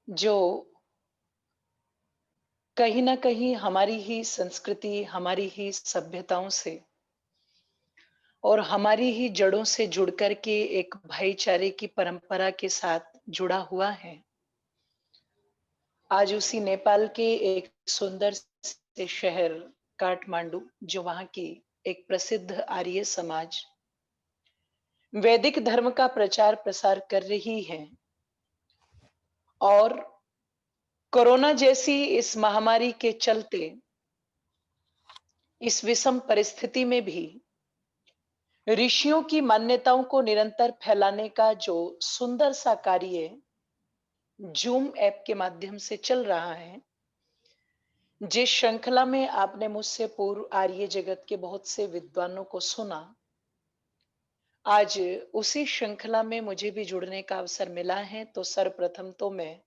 जो कहीं न कहीं हमारी ही संस्कृति, हमारी ही सभ्यताओं से और हमारी ही जड़ों से जुड़ कर के एक भाईचारे की परंपरा के साथ जुड़ा हुआ है। आज उसी नेपाल के एक सुंदर से शहर काठमांडू, जो वहाँ की एक प्रसिद्ध आर्य समाज वैदिक धर्म का प्रचार-प्रसार कर रही है और कोरोना जैसी इस महामारी के चलते इस विषम परिस्थिति में भी ऋषियों की मान्यताओं को निरंतर फैलाने का जो सुंदर सा कार्य जूम ऐप के माध्यम से चल रहा है, जिस श्रृंखला में आपने मुझसे पूर्व आर्य जगत के बहुत से विद्वानों को सुना, आज उसी श्रृंखला में मुझे भी जुड़ने का अवसर मिला है। तो सर्वप्रथम तो मैं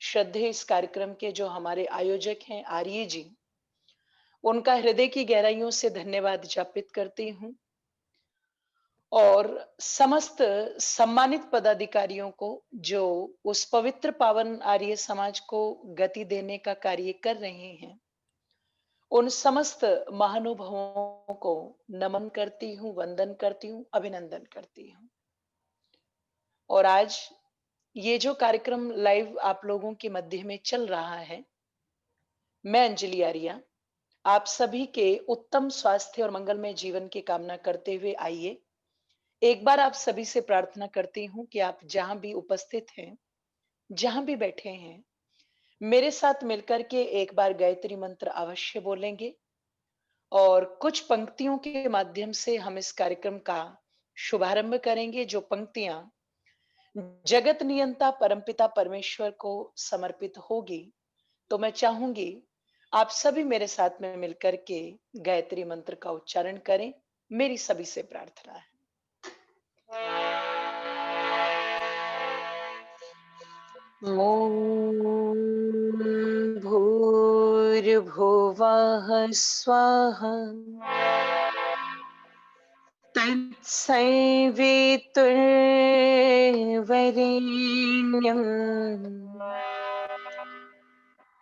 श्रद्धेय इस कार्यक्रम के जो हमारे आयोजक हैं आर्य जी, उनका हृदय की गहराइयों से धन्यवाद ज्ञापित करती हूँ और समस्त सम्मानित पदाधिकारियों को जो उस पवित्र पावन आर्य समाज को गति देने का कार्य कर रहे हैं, उन समस्त महानुभावों को नमन करती हूँ, वंदन करती हूँ, अभिनंदन करती हूँ। और आज ये जो कार्यक्रम लाइव आप लोगों के मध्य में चल रहा है, मैं अंजलि आर्या आप सभी के उत्तम स्वास्थ्य और मंगलमय जीवन की कामना करते हुए आइए एक बार आप सभी से प्रार्थना करती हूँ कि आप जहां भी उपस्थित हैं, जहां भी बैठे हैं, मेरे साथ मिलकर के एक बार गायत्री मंत्र अवश्य बोलेंगे और कुछ पंक्तियों के माध्यम से हम इस कार्यक्रम का शुभारंभ करेंगे, जो पंक्तियां जगत नियंता परमपिता परमेश्वर को समर्पित होगी। तो मैं चाहूंगी आप सभी मेरे साथ में मिलकर के गायत्री मंत्र का उच्चारण करें। मेरी सभी से प्रार्थना है। ॐ भूर्भुवः स्वः तत्सवितुर्वरेण्यम्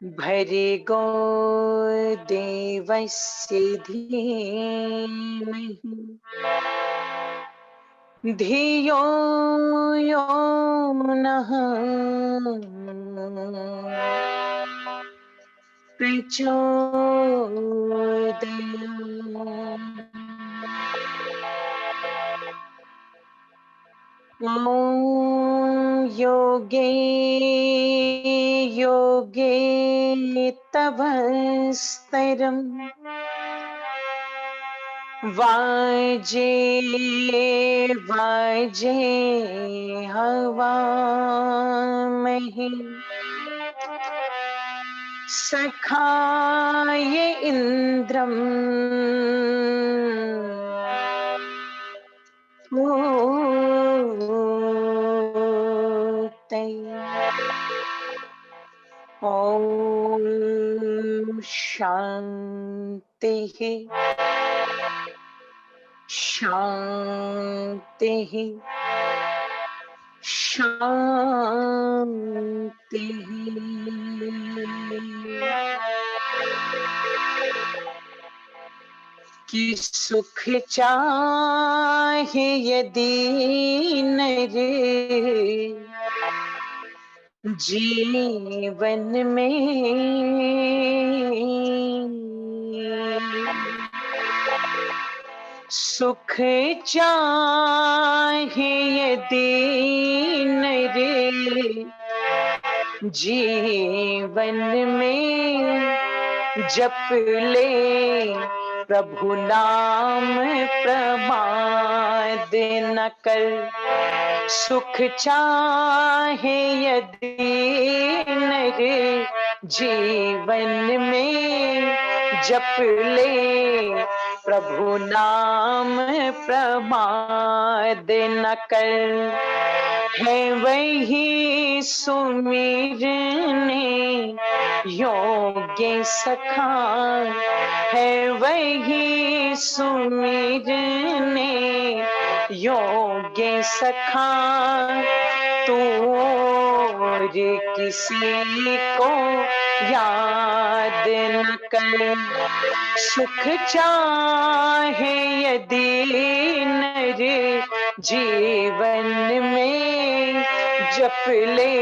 भर्गो देवस्य धीमहि धियो यो नः प्रचोदयात्। ॐ योगे योगे तव स्तरम् वाजे वाजे हवामहे सखाय इन्द्रम् ॐ शान्तिः शान्तिः शान्तिः। कि सुख चाहे यदि नर जीवन में, सुख चाहे यदि नर जीवन में, जप ले प्रभु नाम प्रमाद न कर। सुख चाहे यदि नर जीवन में, जप ले प्रभु नाम प्रमाद न कर। है वही सुमिरने योग्य सखा, है वही सुमिरने योग्य सखा। तू किसी को याद न कर। सुख चाहे यदि नर जीवन में, जप ले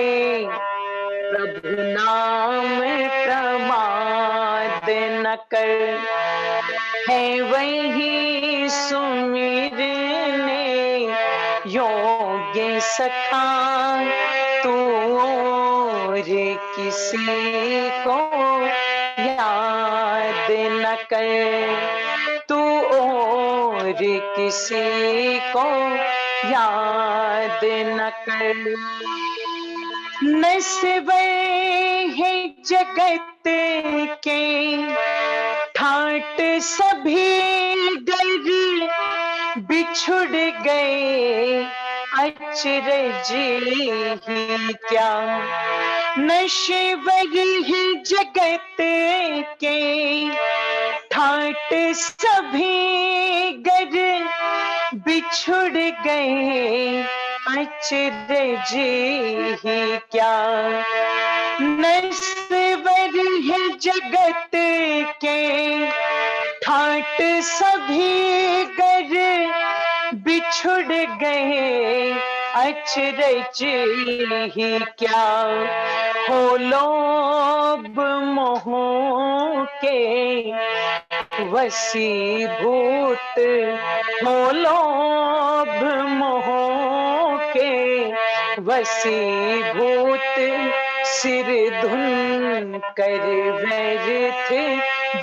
प्रभु नाम प्रमाद न कर। है वही सुमिरने योग्य सखा, तू और किसी को याद न कर। तू और किसी को याद न कर। नस्बर है जगत के ठाट सभी डर, बिछुड़ गए अचरज ही क्या। नश्वर है जगत के ठाट सभी गर, बिछुड़ गए अचरज ही क्या। नस्वर है जगत के ठाट सभी गर, बिछुड़ गए अचरज ही क्या। हो लोभ मोह के वशीभूत, हो लोभ मोह के वशीभूत, सिर धुन कर व्यर्थ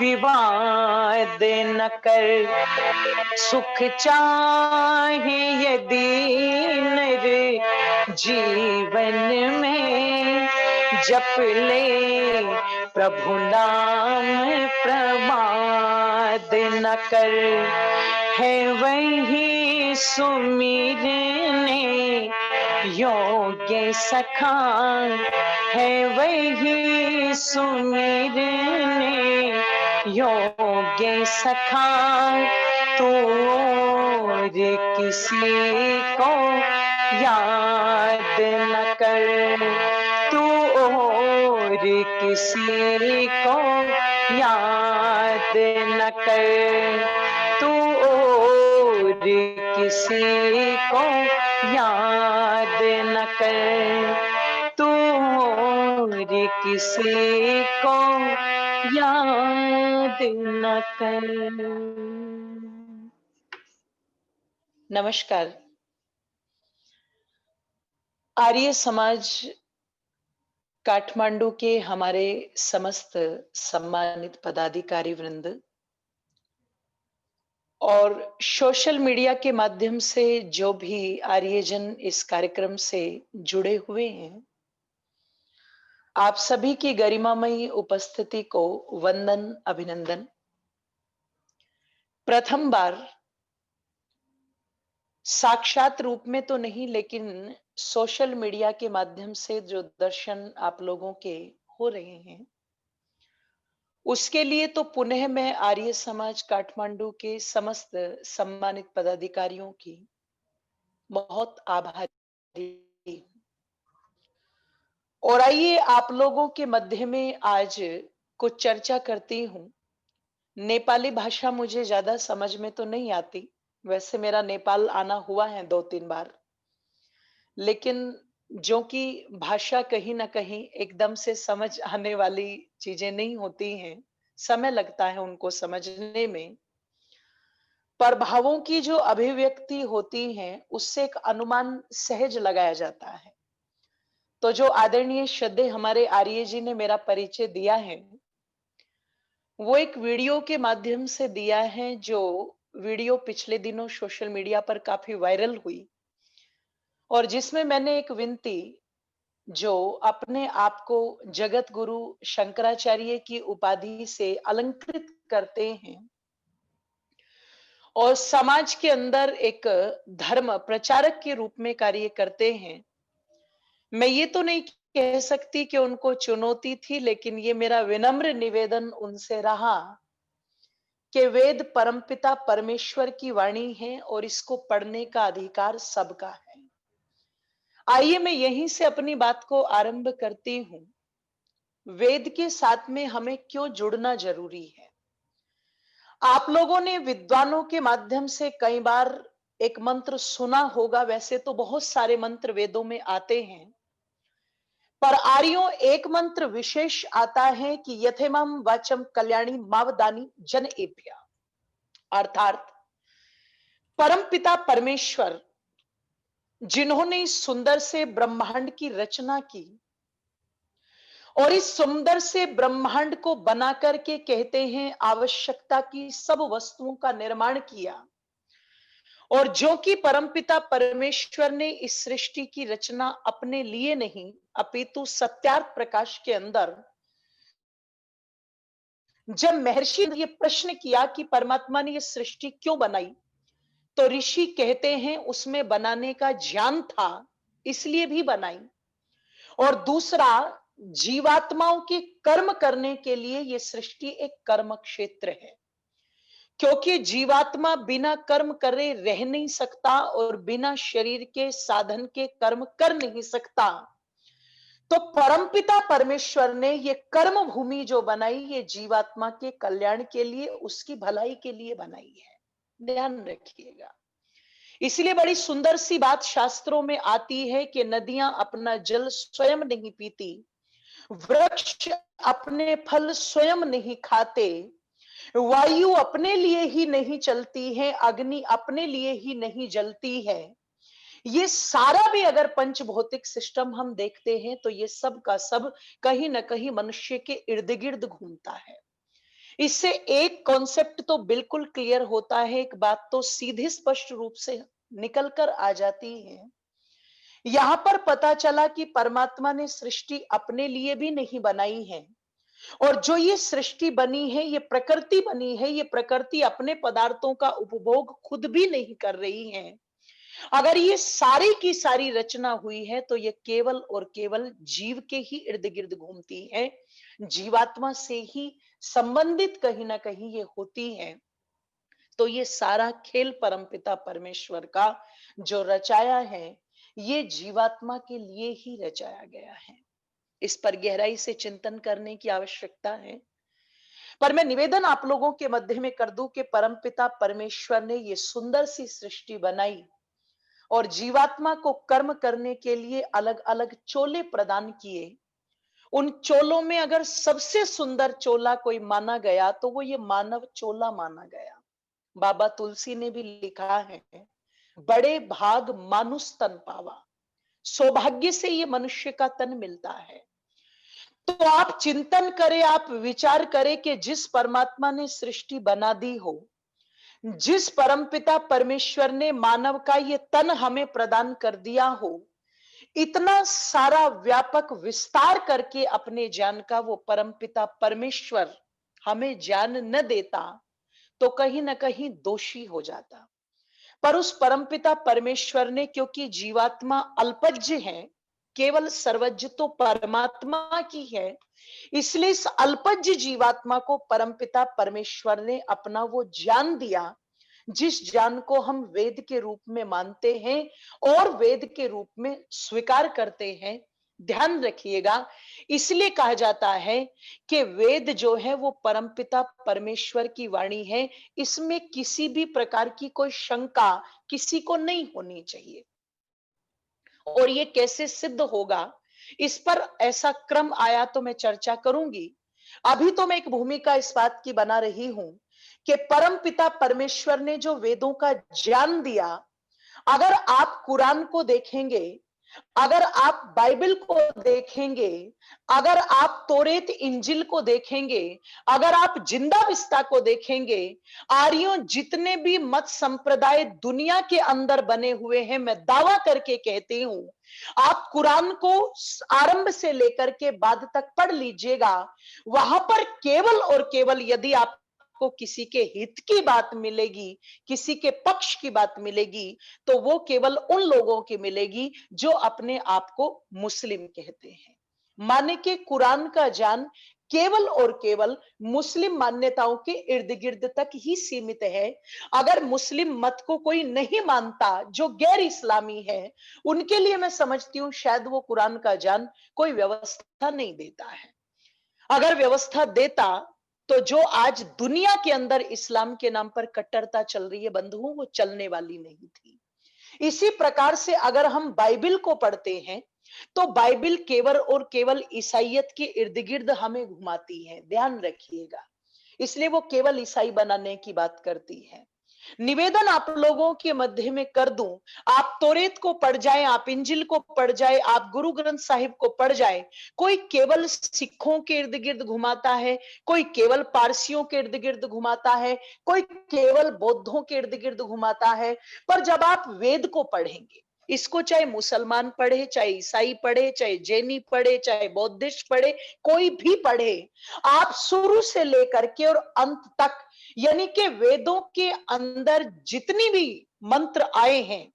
विवाद न कर। सुख चाहे यदि नर जीवन में, जप ले प्रभु नाम प्रमाद न कर। है वही सुमिरने योग्य सखा, है वही सुमिरने योग्य सखा। तू और किसी को याद न कर। तू और किसी को याद न कर। तू और किसी को याद न कर। तू और किसी को याद न कर। नमस्कार। आर्य समाज काठमांडू के हमारे समस्त सम्मानित पदाधिकारी वृंद और सोशल मीडिया के माध्यम से जो भी आर्यजन इस कार्यक्रम से जुड़े हुए हैं, आप सभी की गरिमामयी उपस्थिति को वंदन, अभिनंदन। प्रथम बार साक्षात रूप में तो नहीं, लेकिन सोशल मीडिया के माध्यम से जो दर्शन आप लोगों के हो रहे हैं, उसके लिए तो पुनः मैं आर्य समाज काठमांडू के समस्त सम्मानित पदाधिकारियों की बहुत आभारी हूं। और आइए आप लोगों के मध्य में आज कुछ चर्चा करती हूं। नेपाली भाषा मुझे ज्यादा समझ में तो नहीं आती, वैसे मेरा नेपाल आना हुआ है 2-3 बार, लेकिन जो कि भाषा कहीं ना कहीं एकदम से समझ आने वाली चीजें नहीं होती हैं, समय लगता है उनको समझने में। प्रभावों की जो अभिव्यक्ति होती है, उससे एक अनुमान सहज लगाया जाता है। तो जो आदरणीय श्रद्धेय हमारे आर्य जी ने मेरा परिचय दिया है, वो एक वीडियो के माध्यम से दिया है, जो वीडियो पिछले दिनों सोशल मीडिया पर काफी वायरल हुई और जिसमें मैंने एक विनती, जो अपने आप को जगत गुरु शंकराचार्य की उपाधि से अलंकृत करते हैं और समाज के अंदर एक धर्म प्रचारक के रूप में कार्य करते हैं, मैं ये तो नहीं कह सकती कि उनको चुनौती थी, लेकिन ये मेरा विनम्र निवेदन उनसे रहा कि वेद परमपिता परमेश्वर की वाणी है और इसको पढ़ने का अधिकार सबका है। आइए मैं यहीं से अपनी बात को आरंभ करती हूं। वेद के साथ में हमें क्यों जुड़ना जरूरी है? आप लोगों ने विद्वानों के माध्यम से कई बार एक मंत्र सुना होगा। वैसे तो बहुत सारे मंत्र वेदों में आते हैं, पर आर्यों एक मंत्र विशेष आता है कि यथेमम वाचम कल्याणी मावदानी जन एभ्या, अर्थात परमपिता परमेश्वर जिन्होंने इस सुंदर से ब्रह्मांड की रचना की और इस सुंदर से ब्रह्मांड को बना करके कहते हैं आवश्यकता की सब वस्तुओं का निर्माण किया, और जो कि परमपिता परमेश्वर ने इस सृष्टि की रचना अपने लिए नहीं अपितु सत्यार्थ प्रकाश के अंदर जब महर्षि ने ये प्रश्न किया कि परमात्मा ने ये सृष्टि क्यों बनाई, तो ऋषि कहते हैं उसमें बनाने का ज्ञान था इसलिए भी बनाई, और दूसरा जीवात्माओं के कर्म करने के लिए यह सृष्टि एक कर्म क्षेत्र है, क्योंकि जीवात्मा बिना कर्म करे रह नहीं सकता और बिना शरीर के साधन के कर्म कर नहीं सकता। तो परमपिता परमेश्वर ने ये कर्म भूमि जो बनाई ये जीवात्मा के कल्याण के लिए, उसकी भलाई के लिए बनाई है। ध्यान रखिएगा। इसलिए बड़ी सुंदर सी बात शास्त्रों में आती है कि नदियां अपना जल स्वयं नहीं पीती, वृक्ष अपने फल स्वयं नहीं खाते, वायु अपने लिए ही नहीं चलती है, अग्नि अपने लिए ही नहीं जलती है। ये सारा भी अगर पंच भौतिक सिस्टम हम देखते हैं तो ये सब का सब कहीं ना कहीं मनुष्य के इर्द गिर्द घूमता है। इससे एक कॉन्सेप्ट तो बिल्कुल क्लियर होता है, एक बात तो सीधी स्पष्ट रूप से निकल कर आ जाती है। यहां पर पता चला कि परमात्मा ने सृष्टि अपने लिए भी नहीं बनाई है, और जो ये सृष्टि बनी है, ये प्रकृति बनी है, ये प्रकृति अपने पदार्थों का उपभोग खुद भी नहीं कर रही है। अगर ये सारी की सारी रचना हुई है तो ये केवल और केवल जीव के ही इर्द गिर्द घूमती है, जीवात्मा से ही संबंधित कहीं ना कहीं ये होती है। तो ये सारा खेल परमपिता परमेश्वर का जो रचाया है, ये जीवात्मा के लिए ही रचाया गया है। इस पर गहराई से चिंतन करने की आवश्यकता है। पर मैं निवेदन आप लोगों के मध्य में कर दूं कि परमपिता परमेश्वर ने ये सुंदर सी सृष्टि बनाई और जीवात्मा को कर्म करने के लिए अलग अलग चोले प्रदान किए। उन चोलों में अगर सबसे सुंदर चोला कोई माना गया तो वो ये मानव चोला माना गया। बाबा तुलसी ने भी लिखा है, बड़े भाग मानुष तन पावा, सौभाग्य से ये मनुष्य का तन मिलता है। तो आप चिंतन करें, आप विचार करें कि जिस परमात्मा ने सृष्टि बना दी हो, जिस परमपिता परमेश्वर ने मानव का ये तन हमें प्रदान कर दिया हो, इतना सारा व्यापक विस्तार करके अपने ज्ञान का वो परमपिता परमेश्वर हमें ज्ञान न देता तो कहीं ना कहीं दोषी हो जाता। पर उस परमपिता परमेश्वर ने, क्योंकि जीवात्मा अल्पज्य है, केवल सर्वज्ञ तो परमात्मा की है, इसलिए इस अल्पज्य जीवात्मा को परमपिता परमेश्वर ने अपना वो ज्ञान दिया, जिस ज्ञान को हम वेद के रूप में मानते हैं और वेद के रूप में स्वीकार करते हैं। ध्यान रखिएगा, इसलिए कहा जाता है कि वेद जो है वो परमपिता परमेश्वर की वाणी है, इसमें किसी भी प्रकार की कोई शंका किसी को नहीं होनी चाहिए। और ये कैसे सिद्ध होगा, इस पर ऐसा क्रम आया तो मैं चर्चा करूंगी। अभी तो मैं एक भूमिका इस बात की बना रही हूं कि परमपिता परमेश्वर ने जो वेदों का ज्ञान दिया, अगर आप कुरान को देखेंगे, अगर आप बाइबल को देखेंगे, अगर आप तोरेत इंजिल को देखेंगे, अगर आप जिंदा विस्ता को देखेंगे, आर्यों जितने भी मत संप्रदाय दुनिया के अंदर बने हुए हैं, मैं दावा करके कहती हूं, आप कुरान को आरंभ से लेकर के बाद तक पढ़ लीजिएगा। वहां पर केवल और केवल यदि आप को किसी के हित की बात मिलेगी, किसी के पक्ष की बात मिलेगी, तो वो केवल उन लोगों की मिलेगी जो अपने आप को मुस्लिम कहते हैं। माने कि कुरान का ज्ञान केवल और केवल मुस्लिम मान्यताओं के इर्द गिर्द तक ही सीमित है। अगर मुस्लिम मत को कोई नहीं मानता, जो गैर इस्लामी है, उनके लिए मैं समझती हूं शायद वो कुरान का ज्ञान कोई व्यवस्था नहीं देता है। अगर व्यवस्था देता तो जो आज दुनिया के अंदर इस्लाम के नाम पर कट्टरता चल रही है बंधुओं, वो चलने वाली नहीं थी। इसी प्रकार से अगर हम बाइबिल को पढ़ते हैं तो बाइबिल केवल और केवल ईसाइयत के इर्द गिर्द हमें घुमाती है, ध्यान रखिएगा। इसलिए वो केवल ईसाई बनाने की बात करती है। निवेदन आप लोगों के मध्य में कर दूं, आप तोरेत को पढ़ जाएं, आप इंजिल को पढ़ जाएं, आप गुरु ग्रंथ साहिब को पढ़ जाएं। कोई केवल सिखों के इर्द गिर्द घुमाता है, कोई केवल पारसियों के इर्द गिर्द घुमाता है, कोई केवल बौद्धों के इर्द गिर्द घुमाता है। पर जब आप वेद को पढ़ेंगे, इसको चाहे मुसलमान पढ़े, चाहे ईसाई पढ़े, चाहे जैनी पढ़े, चाहे बौद्धिस्ट पढ़े, कोई भी पढ़े, आप शुरू से लेकर के और अंत तक, यानी कि वेदों के अंदर जितनी भी मंत्र आए हैं,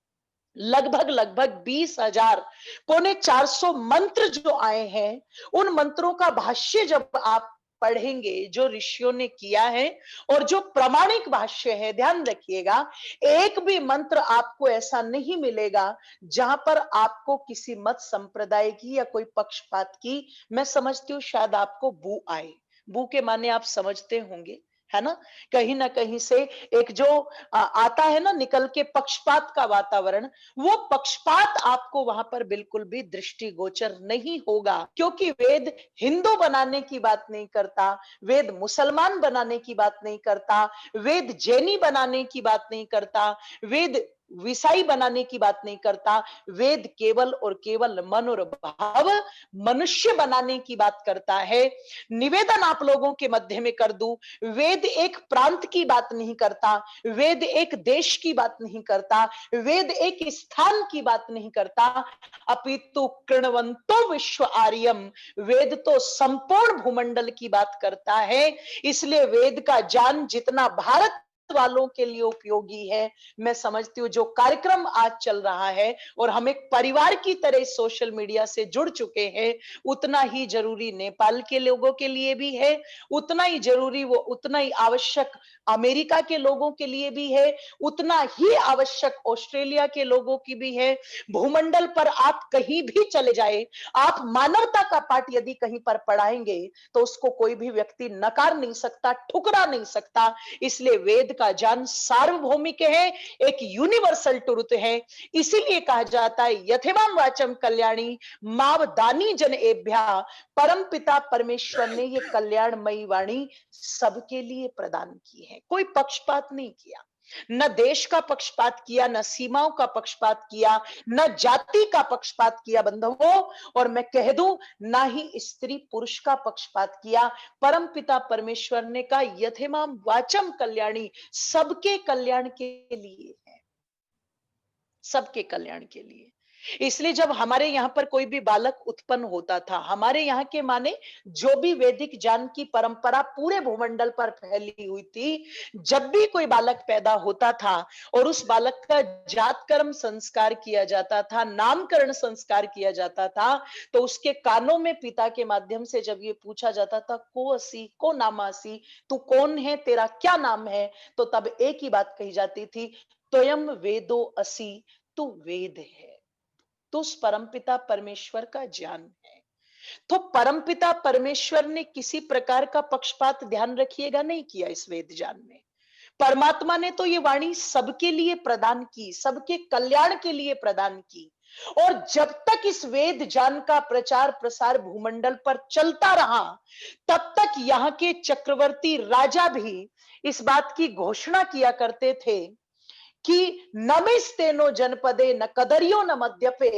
लगभग लगभग 20,000, 350 मंत्र जो आए हैं, उन मंत्रों का भाष्य जब आप पढ़ेंगे जो ऋषियों ने किया है और जो प्रामाणिक भाष्य है, ध्यान रखिएगा, एक भी मंत्र आपको ऐसा नहीं मिलेगा जहां पर आपको किसी मत संप्रदाय की या कोई पक्षपात की, मैं समझती हूँ शायद आपको बू आए। बू के माने आप समझते होंगे, है ना कहीं से एक जो आता है ना निकल के, पक्षपात का वातावरण, वो पक्षपात आपको वहां पर बिल्कुल भी दृष्टिगोचर नहीं होगा, क्योंकि वेद हिंदू बनाने की बात नहीं करता, वेद मुसलमान बनाने की बात नहीं करता, वेद जैनी बनाने की बात नहीं करता, वेद विसाई बनाने की बात नहीं करता। वेद केवल और केवल मन और भाव मनुष्य बनाने की बात करता है। निवेदन आप लोगों के मध्य में कर दूं, वेद एक प्रांत की बात नहीं करता, वेद एक देश की बात नहीं करता, वेद एक स्थान की बात नहीं करता, अपितु कृणवंतो विश्व आर्यम, वेद तो संपूर्ण भूमंडल की बात करता है। इसलिए वेद का ज्ञान जितना भारत वालों के लिए उपयोगी है, मैं समझती हूँ जो कार्यक्रम आज चल रहा है और हम एक परिवार की तरह सोशल मीडिया से जुड़ चुके हैं, उतना ही जरूरी नेपाल के लोगों के लिए भी है, उतना ही जरूरी, वो उतना ही आवश्यक अमेरिका के लोगों के लिए भी है, उतना ही आवश्यक ऑस्ट्रेलिया के लोगों की भी है। भूमंडल पर आप कहीं भी चले जाए, आप मानवता का पाठ यदि कहीं पर पढ़ाएंगे तो उसको कोई भी व्यक्ति नकार नहीं सकता, ठुकरा नहीं सकता। इसलिए वेद का ज्ञान सार्वभौमिक है, एक यूनिवर्सल ट्रुथ है। इसीलिए कहा जाता है यथेवाम वाचम कल्याणी मावदानी जन एभ्या, परम पिता परमेश्वर ने ये कल्याणमयी वाणी सबके लिए प्रदान की है, कोई पक्षपात नहीं किया, न देश का पक्षपात किया, न सीमाओं का पक्षपात किया, न जाति का पक्षपात किया बंधुओं, और मैं कह दूं ना ही स्त्री पुरुष का पक्षपात किया। परम पिता परमेश्वर ने कहा यथेमाम वाचम कल्याणी, सबके कल्याण के लिए है, सबके कल्याण के लिए। इसलिए जब हमारे यहाँ पर कोई भी बालक उत्पन्न होता था, हमारे यहाँ के माने जो भी वैदिक ज्ञान की परंपरा पूरे भूमंडल पर फैली हुई थी, जब भी कोई बालक पैदा होता था और उस बालक का जात कर्म संस्कार किया जाता था, नामकरण संस्कार किया जाता था, तो उसके कानों में पिता के माध्यम से जब ये पूछा जाता था को असी को नामासी, तू कौन है, तेरा क्या नाम है, तो तब एक ही बात कही जाती थी, त्वयं वेदो असि, तू वेद है। तो उस परमपिता परमेश्वर का ज्ञान है। तो परमपिता परमेश्वर ने किसी प्रकार का पक्षपात, ध्यान रखिएगा, नहीं किया इस वेद ज्ञान में। परमात्मा ने तो ये वाणी सबके लिए प्रदान की, सबके कल्याण के लिए प्रदान की। और जब तक इस वेद ज्ञान का प्रचार प्रसार भूमंडल पर चलता रहा, तब तक यहाँ के चक्रवर्ती राजा भी इस बात की घोषणा किया करते थे कि नमिस्तेनो जनपदे न कदरियो न मध्यपे।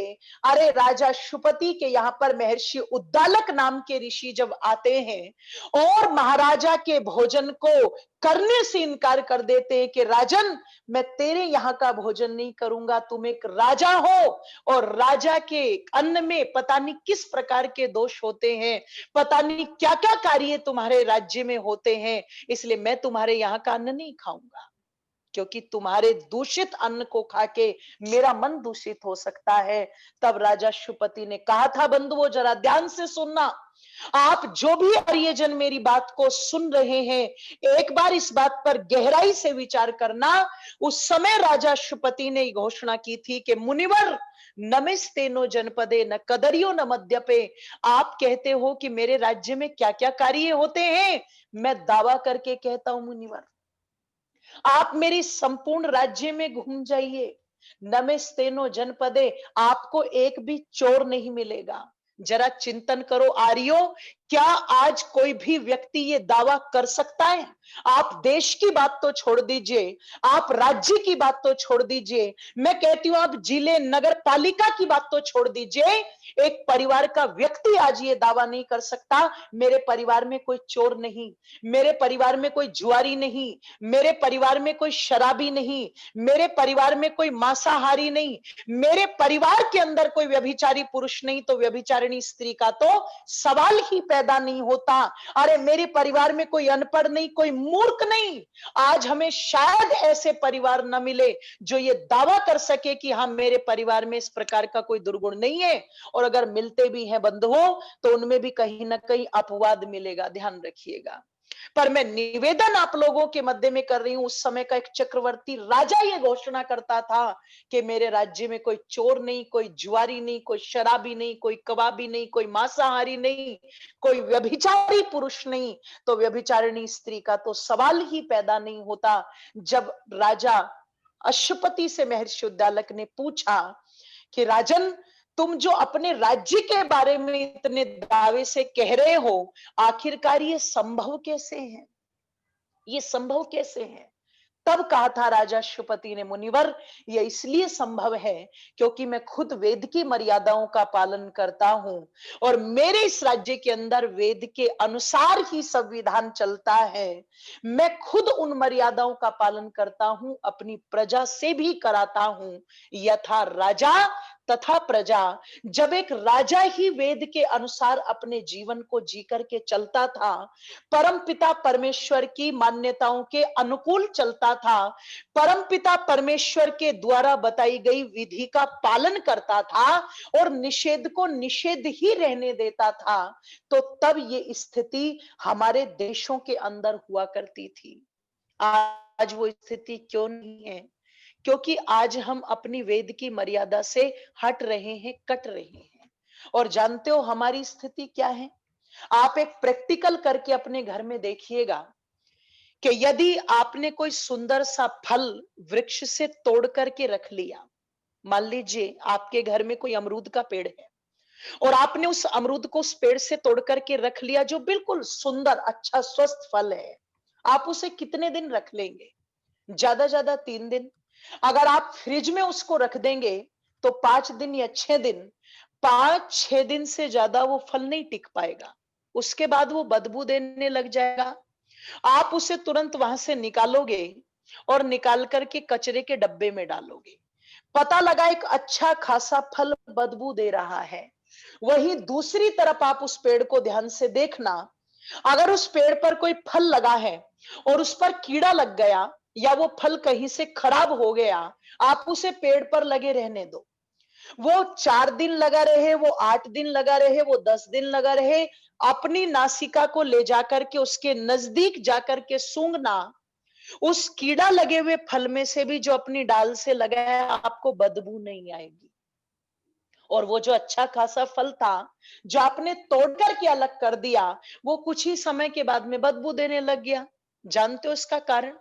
अरे राजा शुपति के यहाँ पर महर्षि उद्दालक नाम के ऋषि जब आते हैं और महाराजा के भोजन को करने से इनकार कर देते हैं कि राजन मैं तेरे यहाँ का भोजन नहीं करूंगा, तुम एक राजा हो और राजा के अन्न में पता नहीं किस प्रकार के दोष होते हैं, पता नहीं क्या क्या कार्य तुम्हारे राज्य में होते हैं, इसलिए मैं तुम्हारे यहाँ का अन्न नहीं खाऊंगा। क्योंकि तुम्हारे दूषित अन्न को खा के मेरा मन दूषित हो सकता है। तब राजा शुपति ने कहा था, बंधुओं जरा ध्यान से सुनना, आप जो भी आर्यजन मेरी बात को सुन रहे हैं, एक बार इस बात पर गहराई से विचार करना। उस समय राजा शुपति ने घोषणा की थी कि मुनिवर नमिस्तेनो जनपदे न कदरियो न मद्यपे। आप कहते हो कि मेरे राज्य में क्या क्या कार्य होते हैं, मैं दावा करके कहता हूं मुनिवर, आप मेरी संपूर्ण राज्य में घूम जाइए, नमेस्तेनो जनपदे, आपको एक भी चोर नहीं मिलेगा। जरा चिंतन करो आर्यो, क्या आज कोई भी व्यक्ति ये दावा कर सकता है? आप देश की बात तो छोड़ दीजिए, आप राज्य की बात तो छोड़ दीजिए, मैं कहती हूं आप जिले नगर पालिका की बात तो छोड़ दीजिए, एक परिवार का व्यक्ति आज ये दावा नहीं कर सकता, मेरे परिवार में कोई चोर नहीं, मेरे परिवार में कोई जुआरी नहीं, मेरे परिवार में कोई शराबी नहीं, मेरे परिवार में कोई मांसाहारी नहीं, मेरे परिवार के अंदर कोई व्यभिचारी पुरुष नहीं, तो व्यभिचारिणी स्त्री का तो सवाल ही पैदा नहीं होता। अरे मेरे परिवार में कोई अनपढ़ नहीं, कोई मूर्ख नहीं। आज हमें शायद ऐसे परिवार न मिले जो ये दावा कर सके कि हाँ मेरे परिवार में इस प्रकार का कोई दुर्गुण नहीं है, और अगर मिलते भी हैं बंधुओं तो उनमें भी कहीं ना कहीं अपवाद मिलेगा, ध्यान रखिएगा। पर मैं निवेदन आप लोगों के मध्य में कर रही हूं, उस समय का एक चक्रवर्ती राजा ये घोषणा करता था कि मेरे राज्य में कोई चोर नहीं, कोई जुआरी नहीं, कोई शराबी नहीं, कोई कबाबी नहीं, कोई मांसाहारी नहीं, कोई व्यभिचारी पुरुष नहीं, तो व्यभिचारिणी स्त्री का तो सवाल ही पैदा नहीं होता। जब राजा अश्वपति से महर्षि उद्दालक ने पूछा कि राजन, तुम जो अपने राज्य के बारे में इतने दावे से कह रहे हो, आखिरकार ये संभव कैसे है, ये संभव कैसे है? तब कहा था राजा शुपति ने, मुनिवर यह इसलिए संभव है क्योंकि मैं खुद वेद की मर्यादाओं का पालन करता हूं, और मेरे इस राज्य के अंदर वेद के अनुसार ही संविधान चलता है। मैं खुद उन मर्यादाओं का पालन करता हूं, अपनी प्रजा से भी कराता हूं। यथा राजा तथा प्रजा। जब एक राजा ही वेद के अनुसार अपने जीवन को जी करके चलता था, परम पिता परमेश्वर की मान्यताओं के अनुकूल चलता था, परम पिता परमेश्वर के द्वारा बताई गई विधि का पालन करता था और निषेध को निषेध ही रहने देता था, तो तब ये स्थिति हमारे देशों के अंदर हुआ करती थी। आज वो स्थिति क्यों नहीं है? क्योंकि आज हम अपनी वेद की मर्यादा से हट रहे हैं, कट रहे हैं। और जानते हो हमारी स्थिति क्या है? आप एक प्रैक्टिकल करके अपने घर में देखिएगा कि यदि आपने कोई सुंदर सा फल वृक्ष से तोड़ करके रख लिया, मान लीजिए आपके घर में कोई अमरूद का पेड़ है और आपने उस अमरूद को उस पेड़ से तोड़ करके रख लिया, जो बिल्कुल सुंदर अच्छा स्वस्थ फल है, आप उसे कितने दिन रख लेंगे? ज्यादा 3 दिन। अगर आप फ्रिज में उसको रख देंगे तो 5 दिन या 6 दिन, 5-6 दिन से ज्यादा वो फल नहीं टिक पाएगा, उसके बाद वो बदबू देने लग जाएगा। आप उसे तुरंत वहां से निकालोगे और निकाल करके कचरे के डब्बे में डालोगे। पता लगा एक अच्छा खासा फल बदबू दे रहा है। वहीं दूसरी तरफ आप उस पेड़ को ध्यान से देखना, अगर उस पेड़ पर कोई फल लगा है और उस पर कीड़ा लग गया या वो फल कहीं से खराब हो गया, आप उसे पेड़ पर लगे रहने दो। वो 4 दिन लगा रहे, वो 8 दिन लगा रहे, वो 10 दिन लगा रहे, अपनी नासिका को ले जाकर के उसके नजदीक जाकर के सूंघना, उस कीड़ा लगे हुए फल में से भी जो अपनी डाल से लगा है, आपको बदबू नहीं आएगी। और वो जो अच्छा खासा फल था जो आपने तोड़ करके अलग कर दिया, वो कुछ ही समय के बाद में बदबू देने लग गया। जानते हो इसका कारण?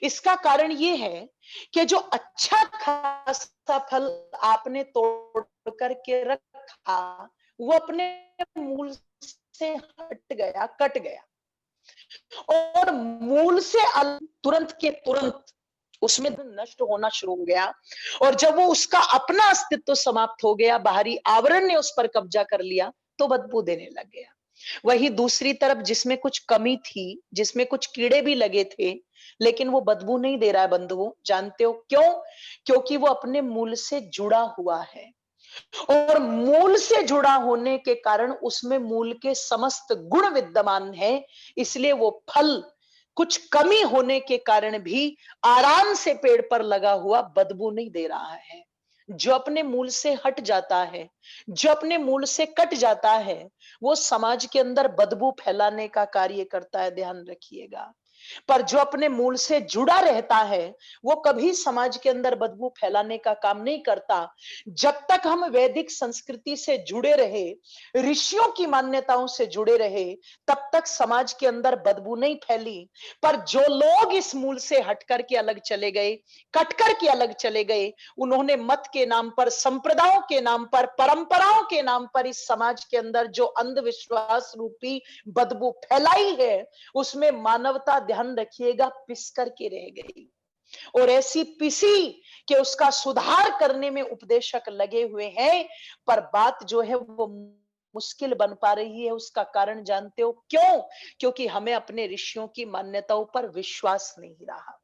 इसका कारण ये है कि जो अच्छा खासा फल आपने तोड़ करके रखा, वो अपने मूल से हट गया, कट गया, और मूल से तुरंत के तुरंत उसमें नष्ट होना शुरू हो गया। और जब वो उसका अपना अस्तित्व समाप्त हो गया, बाहरी आवरण ने उस पर कब्जा कर लिया, तो बदबू देने लग गया। वही दूसरी तरफ जिसमें कुछ कमी थी, जिसमें कुछ कीड़े भी लगे थे, लेकिन वो बदबू नहीं दे रहा है बंधुओं। जानते हो क्यों? क्योंकि वो अपने मूल से जुड़ा हुआ है, और मूल से जुड़ा होने के कारण उसमें मूल के समस्त गुण विद्यमान है, इसलिए वो फल कुछ कमी होने के कारण भी आराम से पेड़ पर लगा हुआ बदबू नहीं दे रहा है। जो अपने मूल से हट जाता है, जो अपने मूल से कट जाता है, वो समाज के अंदर बदबू फैलाने का कार्य करता है, ध्यान रखिएगा। पर जो अपने मूल से जुड़ा रहता है, वो कभी समाज के अंदर बदबू फैलाने का काम नहीं करता। जब तक हम वैदिक संस्कृति से जुड़े रहे, ऋषियों की मान्यताओं से जुड़े रहे, तब तक समाज के अंदर बदबू नहीं फैली। पर जो लोग इस मूल से हट करके अलग चले गए, कट करके अलग चले गए, उन्होंने मत के नाम पर, संप्रदायों के नाम पर, परंपराओं के नाम पर इस समाज के अंदर जो अंधविश्वास रूपी बदबू फैलाई है, उसमें मानवता, ध्यान रखिएगा, पिस करके रह गई। और ऐसी पिसी कि उसका सुधार करने में उपदेशक लगे हुए हैं, पर बात जो है वो मुश्किल बन पा रही है। उसका कारण जानते हो क्यों? क्योंकि हमें अपने ऋषियों की मान्यताओं पर विश्वास नहीं रहा।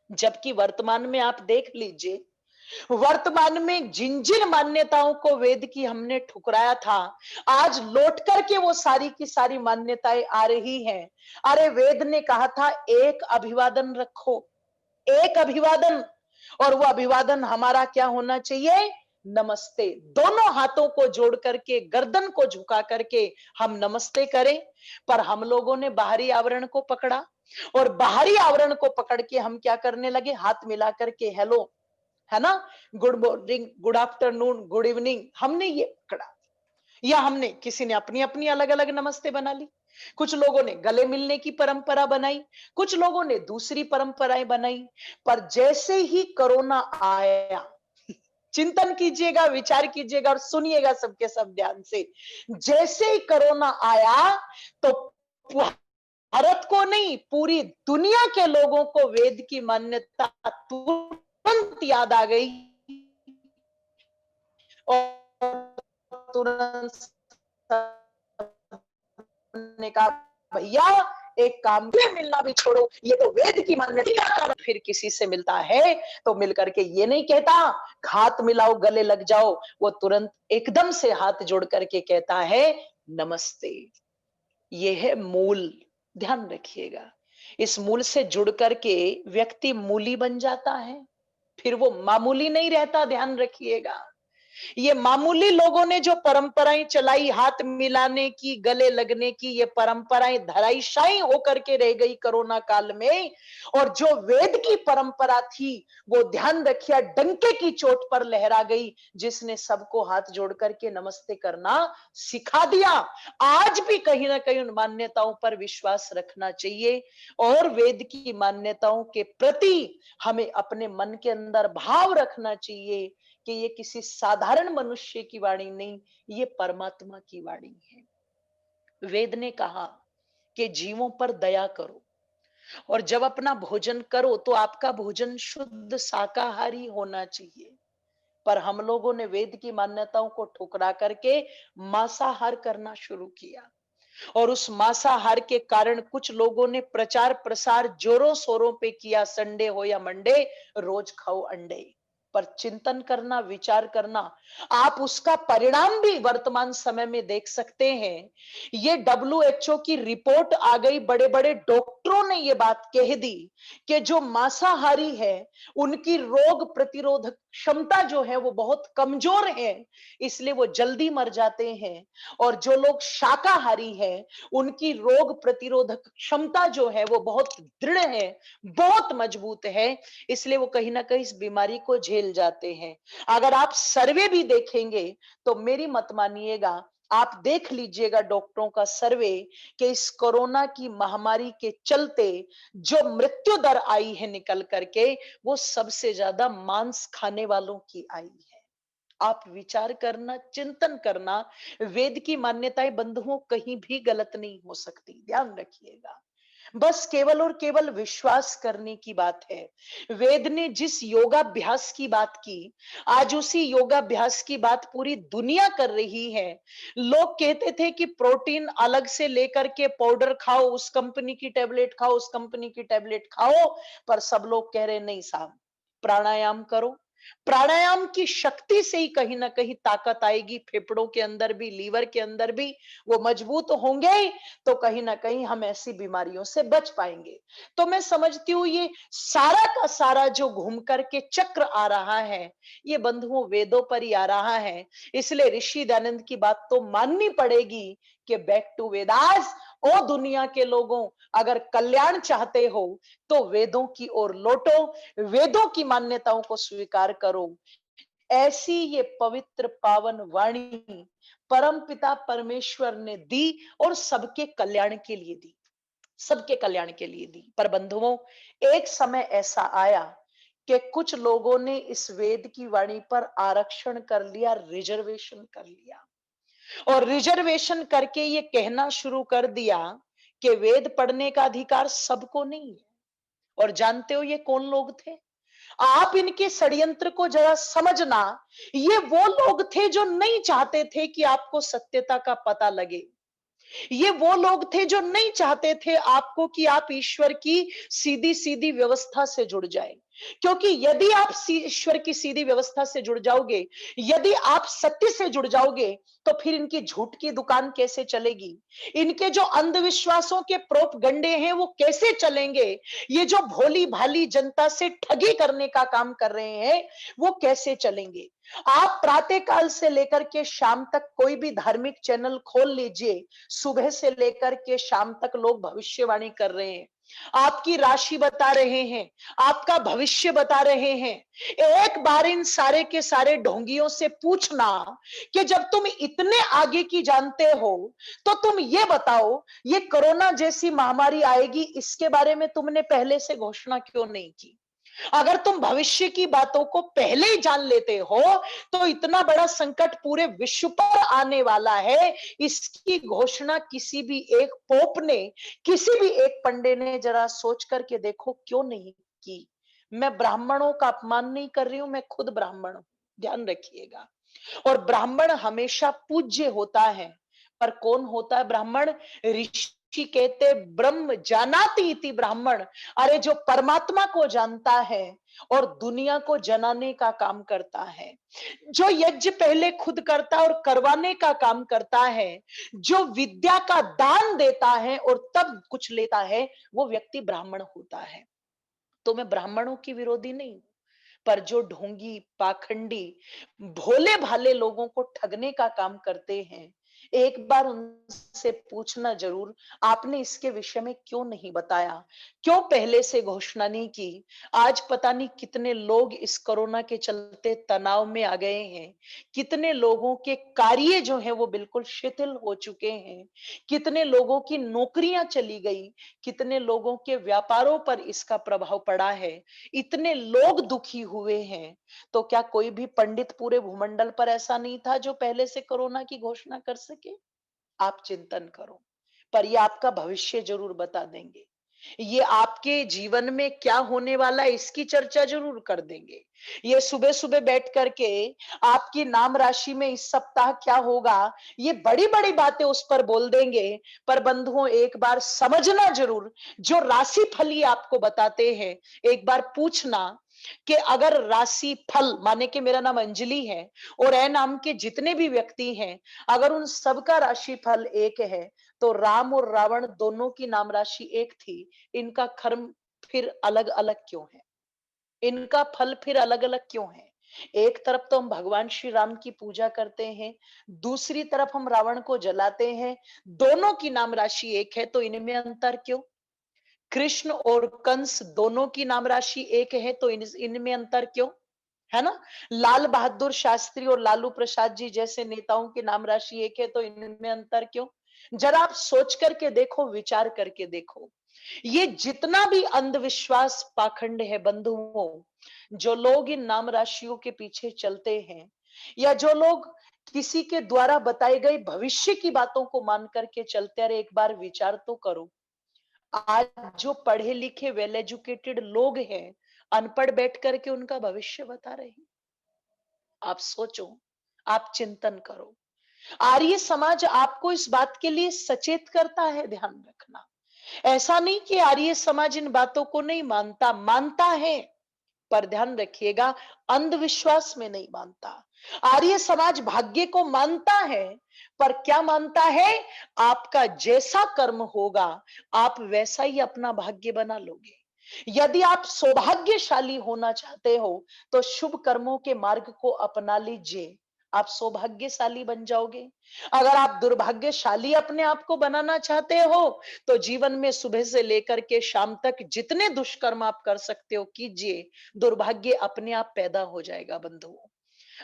जबकि वर्तमान में आप देख लीजिए, वर्तमान में जिन जिन मान्यताओं को वेद की हमने ठुकराया था, आज लौट करके वो सारी की सारी मान्यताएं आ रही हैं। अरे वेद ने कहा था एक अभिवादन रखो, एक अभिवादन, और वो अभिवादन हमारा क्या होना चाहिए? नमस्ते। दोनों हाथों को जोड़ करके, गर्दन को झुका करके हम नमस्ते करें। पर हम लोगों ने बाहरी आवरण को पकड़ा, और बाहरी आवरण को पकड़ के हम क्या करने लगे? हाथ मिला करके हेलो, है ना, good morning, good afternoon, good evening, हमने ये पकड़ा। या हमने, किसी ने अपनी अपनी अलग अलग नमस्ते बना ली। कुछ लोगों ने गले मिलने की परंपरा बनाई, कुछ लोगों ने दूसरी परंपराएं बनाई। पर जैसे ही कोरोना आया, चिंतन कीजिएगा, विचार कीजिएगा और सुनिएगा सबके सब ध्यान से। जैसे ही कोरोना आया, तो भारत को नहीं, पूरी दुनिया के लोगों को वेद की मान्यता तुरंत याद आ गई, और तुरंत ने कहा भैया एक काम में मिलना भी छोड़ो, ये तो वेद की मान्यता। फिर किसी से मिलता है तो मिलकर के ये नहीं कहता हाथ मिलाओ गले लग जाओ, वो तुरंत एकदम से हाथ जोड़ करके कहता है नमस्ते। ये है मूल, ध्यान रखिएगा। इस मूल से जुड़ करके व्यक्ति मूली बन जाता है, फिर वो मामूली नहीं रहता, ध्यान रखिएगा। ये मामूली लोगों ने जो परंपराएं चलाई, हाथ मिलाने की, गले लगने की, ये परंपराएं धराशायी होकर के रह गई कोरोना काल में। और जो वेद की परंपरा थी, वो ध्यान रखिए डंके की चोट पर लहरा गई, जिसने सबको हाथ जोड़ करके नमस्ते करना सिखा दिया। आज भी कहीं ना कहीं उन मान्यताओं पर विश्वास रखना चाहिए, और वेद की मान्यताओं के प्रति हमें अपने मन के अंदर भाव रखना चाहिए कि ये किसी साधारण मनुष्य की वाणी नहीं, ये परमात्मा की वाणी है। वेद ने कहा कि जीवों पर दया करो, और जब अपना भोजन करो तो आपका भोजन शुद्ध शाकाहारी होना चाहिए। पर हम लोगों ने वेद की मान्यताओं को ठुकरा करके मांसाहार करना शुरू किया, और उस मांसाहार के कारण कुछ लोगों ने प्रचार प्रसार जोरों शोरों पे किया, संडे हो या मंडे रोज खाओ अंडे। पर चिंतन करना, विचार करना, आप उसका परिणाम भी वर्तमान समय में देख सकते हैं। ये डब्ल्यूएचओ की रिपोर्ट आ गई, बड़े बड़े डॉक्टरों ने ये बात कह दी कि जो मांसाहारी है उनकी रोग प्रतिरोधक क्षमता जो है वो बहुत कमजोर है, इसलिए वो जल्दी मर जाते हैं। और जो लोग शाकाहारी हैं, उनकी रोग प्रतिरोधक क्षमता जो है वो बहुत दृढ़ है, बहुत मजबूत है, इसलिए वो कहीं ना कहीं इस बीमारी को झेल जाते हैं। अगर आप सर्वे भी देखेंगे तो मेरी मत मानिएगा, आप देख लीजिएगा डॉक्टरों का सर्वे, कि इस कोरोना की महामारी के चलते जो मृत्यु दर आई है निकल करके, वो सबसे ज्यादा मांस खाने वालों की आई है। आप विचार करना, चिंतन करना, वेद की मान्यताएं बंधुओं कहीं भी गलत नहीं हो सकती, ध्यान रखिएगा। बस केवल और केवल विश्वास करने की बात है। वेद ने जिस योगाभ्यास की बात की, आज उसी योगाभ्यास की बात पूरी दुनिया कर रही है। लोग कहते थे कि प्रोटीन अलग से लेकर के पाउडर खाओ, उस कंपनी की टेबलेट खाओ, उस कंपनी की टेबलेट खाओ, पर सब लोग कह रहे नहीं साहब, प्राणायाम करो, प्राणायाम की शक्ति से ही कहीं ना कहीं ताकत आएगी, फेफड़ों के अंदर भी, लीवर के अंदर भी वो मजबूत होंगे ही, तो कहीं ना कहीं हम ऐसी बीमारियों से बच पाएंगे। तो मैं समझती हूँ ये सारा का सारा जो घूम करके चक्र आ रहा है, ये बंधुओं वेदों पर ही आ रहा है। इसलिए ऋषि दयानंद की बात तो माननी पड़ेगी कि बैक टू वेदास। ओ दुनिया के लोगों, अगर कल्याण चाहते हो तो वेदों की ओर लौटो, वेदों की मान्यताओं को स्वीकार करो। ऐसी ये पवित्र पावन वाणी परम पिता परमेश्वर ने दी और सबके कल्याण के लिए दी, सबके कल्याण के लिए दी। पर बंधुओं, एक समय ऐसा आया कि कुछ लोगों ने इस वेद की वाणी पर आरक्षण कर लिया, रिजर्वेशन कर लिया, और रिजर्वेशन करके ये कहना शुरू कर दिया कि वेद पढ़ने का अधिकार सबको नहीं है। और जानते हो ये कौन लोग थे? आप इनके षड्यंत्र को जरा समझना। ये वो लोग थे जो नहीं चाहते थे कि आपको सत्यता का पता लगे। ये वो लोग थे जो नहीं चाहते थे आपको कि आप ईश्वर की सीधी सीधी व्यवस्था से जुड़ जाए। क्योंकि यदि आप ईश्वर की सीधी व्यवस्था से जुड़ जाओगे, यदि आप सत्य से जुड़ जाओगे, तो फिर इनकी झूठ की दुकान कैसे चलेगी? इनके जो अंधविश्वासों के प्रोपगंडे हैं वो कैसे चलेंगे? ये जो भोली भाली जनता से ठगी करने का काम कर रहे हैं, वो कैसे चलेंगे? आप प्रातः काल से लेकर के शाम तक कोई भी धार्मिक चैनल खोल लीजिए, सुबह से लेकर के शाम तक लोग भविष्यवाणी कर रहे हैं, आपकी राशि बता रहे हैं, आपका भविष्य बता रहे हैं। एक बार इन सारे के सारे ढोंगियों से पूछना कि जब तुम इतने आगे की जानते हो, तो तुम ये बताओ, ये कोरोना जैसी महामारी आएगी, इसके बारे में तुमने पहले से घोषणा क्यों नहीं की? अगर तुम भविष्य की बातों को पहले ही जान लेते हो, तो इतना बड़ा संकट पूरे विश्व पर आने वाला है, इसकी घोषणा किसी भी एक पोप ने, किसी भी एक पंडे ने जरा सोच करके देखो क्यों नहीं की? मैं ब्राह्मणों का अपमान नहीं कर रही हूं, मैं खुद ब्राह्मण हूं, ध्यान रखिएगा। और ब्राह्मण हमेशा पूज्य होता है। पर कौन होता है ब्राह्मण? ऋषि कहते ब्रह्म जानाति इति ब्राह्मण। अरे जो परमात्मा को जानता है और दुनिया को जनाने का काम करता है, जो यज्ञ पहले खुद करता है और करवाने का काम करता है, जो विद्या का दान देता है और तब कुछ लेता है, वो व्यक्ति ब्राह्मण होता है। तो मैं ब्राह्मणों की विरोधी नहीं हूं, पर जो ढोंगी, पाखंडी, भोले भाले लोगों को ठगने का काम करते हैं, एक बार उनसे पूछना जरूर, आपने इसके विषय में क्यों नहीं बताया, क्यों पहले से घोषणा नहीं की? आज पता नहीं कितने लोग इस कोरोना के चलते तनाव में आ गए हैं, कितने लोगों के कार्य जो है वो बिल्कुल शिथिल हो चुके हैं, कितने लोगों की नौकरियां चली गई, कितने लोगों के व्यापारों पर इसका प्रभाव पड़ा है, इतने लोग दुखी हुए हैं। तो क्या कोई भी पंडित पूरे भूमंडल पर ऐसा नहीं था जो पहले से कोरोना की घोषणा कर सके? आप चिंतन करो। पर ये आपका भविष्य जरूर बता देंगे, ये आपके जीवन में क्या होने वाला है इसकी चर्चा जरूर कर देंगे। ये सुबह सुबह बैठ करके आपकी नाम राशि में इस सप्ताह क्या होगा, ये बड़ी बड़ी बातें उस पर बोल देंगे। पर बंधुओं, एक बार समझना जरूर, जो राशि फली आपको बताते हैं, एक बार पूछना कि अगर राशि फल माने कि मेरा नाम अंजलि है और ए नाम के जितने भी व्यक्ति हैं, अगर उन सबका राशि फल एक है, तो राम और रावण दोनों की नाम राशि एक थी, इनका कर्म फिर अलग अलग क्यों है? इनका फल फिर अलग अलग क्यों है? एक तरफ तो हम भगवान श्री राम की पूजा करते हैं, दूसरी तरफ हम रावण को जलाते हैं, दोनों की नाम राशि एक है, तो इनमें अंतर क्यों? कृष्ण और कंस दोनों की नाम राशि एक है, तो इनमें अंतर क्यों? है ना? लाल बहादुर शास्त्री और लालू प्रसाद जी जैसे नेताओं की नाम राशि एक है, तो इनमें अंतर क्यों? जरा आप सोच करके देखो, विचार करके देखो। ये जितना भी अंधविश्वास पाखंड है बंधुओं, जो लोग इन नाम राशियों के पीछे चलते हैं, या जो लोग किसी के द्वारा बताई गई भविष्य की बातों को मान करके चलते, अरे एक बार विचार तो करो। आज जो पढ़े लिखे वेल एजुकेटेड लोग हैं, अनपढ़ बैठ करके उनका भविष्य बता रहे हैं। आप सोचो, आप चिंतन करो। आर्य समाज आपको इस बात के लिए सचेत करता है, ध्यान रखना। ऐसा नहीं कि आर्य समाज इन बातों को नहीं मानता, मानता है, पर ध्यान रखिएगा, अंधविश्वास में नहीं मानता। आर्य समाज भाग्य को मानता है, पर क्या मानता है? आपका जैसा कर्म होगा, आप वैसा ही अपना भाग्य बना लोगे। यदि आप सौभाग्यशाली होना चाहते हो, तो शुभ कर्मों के मार्ग को अपना लीजिए, आप सौभाग्यशाली बन जाओगे। अगर आप दुर्भाग्यशाली अपने आप को बनाना चाहते हो, तो जीवन में सुबह से लेकर के शाम तक जितने दुष्कर्म आप कर सकते हो कीजिए, दुर्भाग्य अपने आप पैदा हो जाएगा बंधुओं।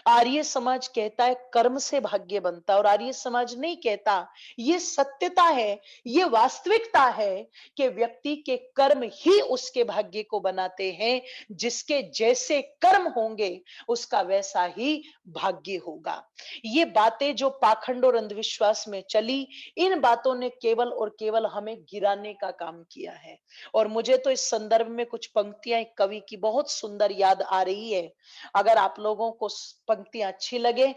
आर्य समाज कहता है कर्म से भाग्य बनता है, और आर्य समाज नहीं कहता। ये सत्यता है, ये वास्तविकता है कि व्यक्ति के कर्म ही उसके भाग्य को बनाते हैं। जिसके जैसे कर्म होंगे, उसका वैसा ही भाग्य होगा। ये बातें जो पाखंड और अंधविश्वास में चली, इन बातों ने केवल और केवल हमें गिराने का काम किया है। और मुझे तो इस संदर्भ में कुछ पंक्तियां एक कवि की बहुत सुंदर याद आ रही है। अगर आप लोगों को पंक्तियां अच्छी लगे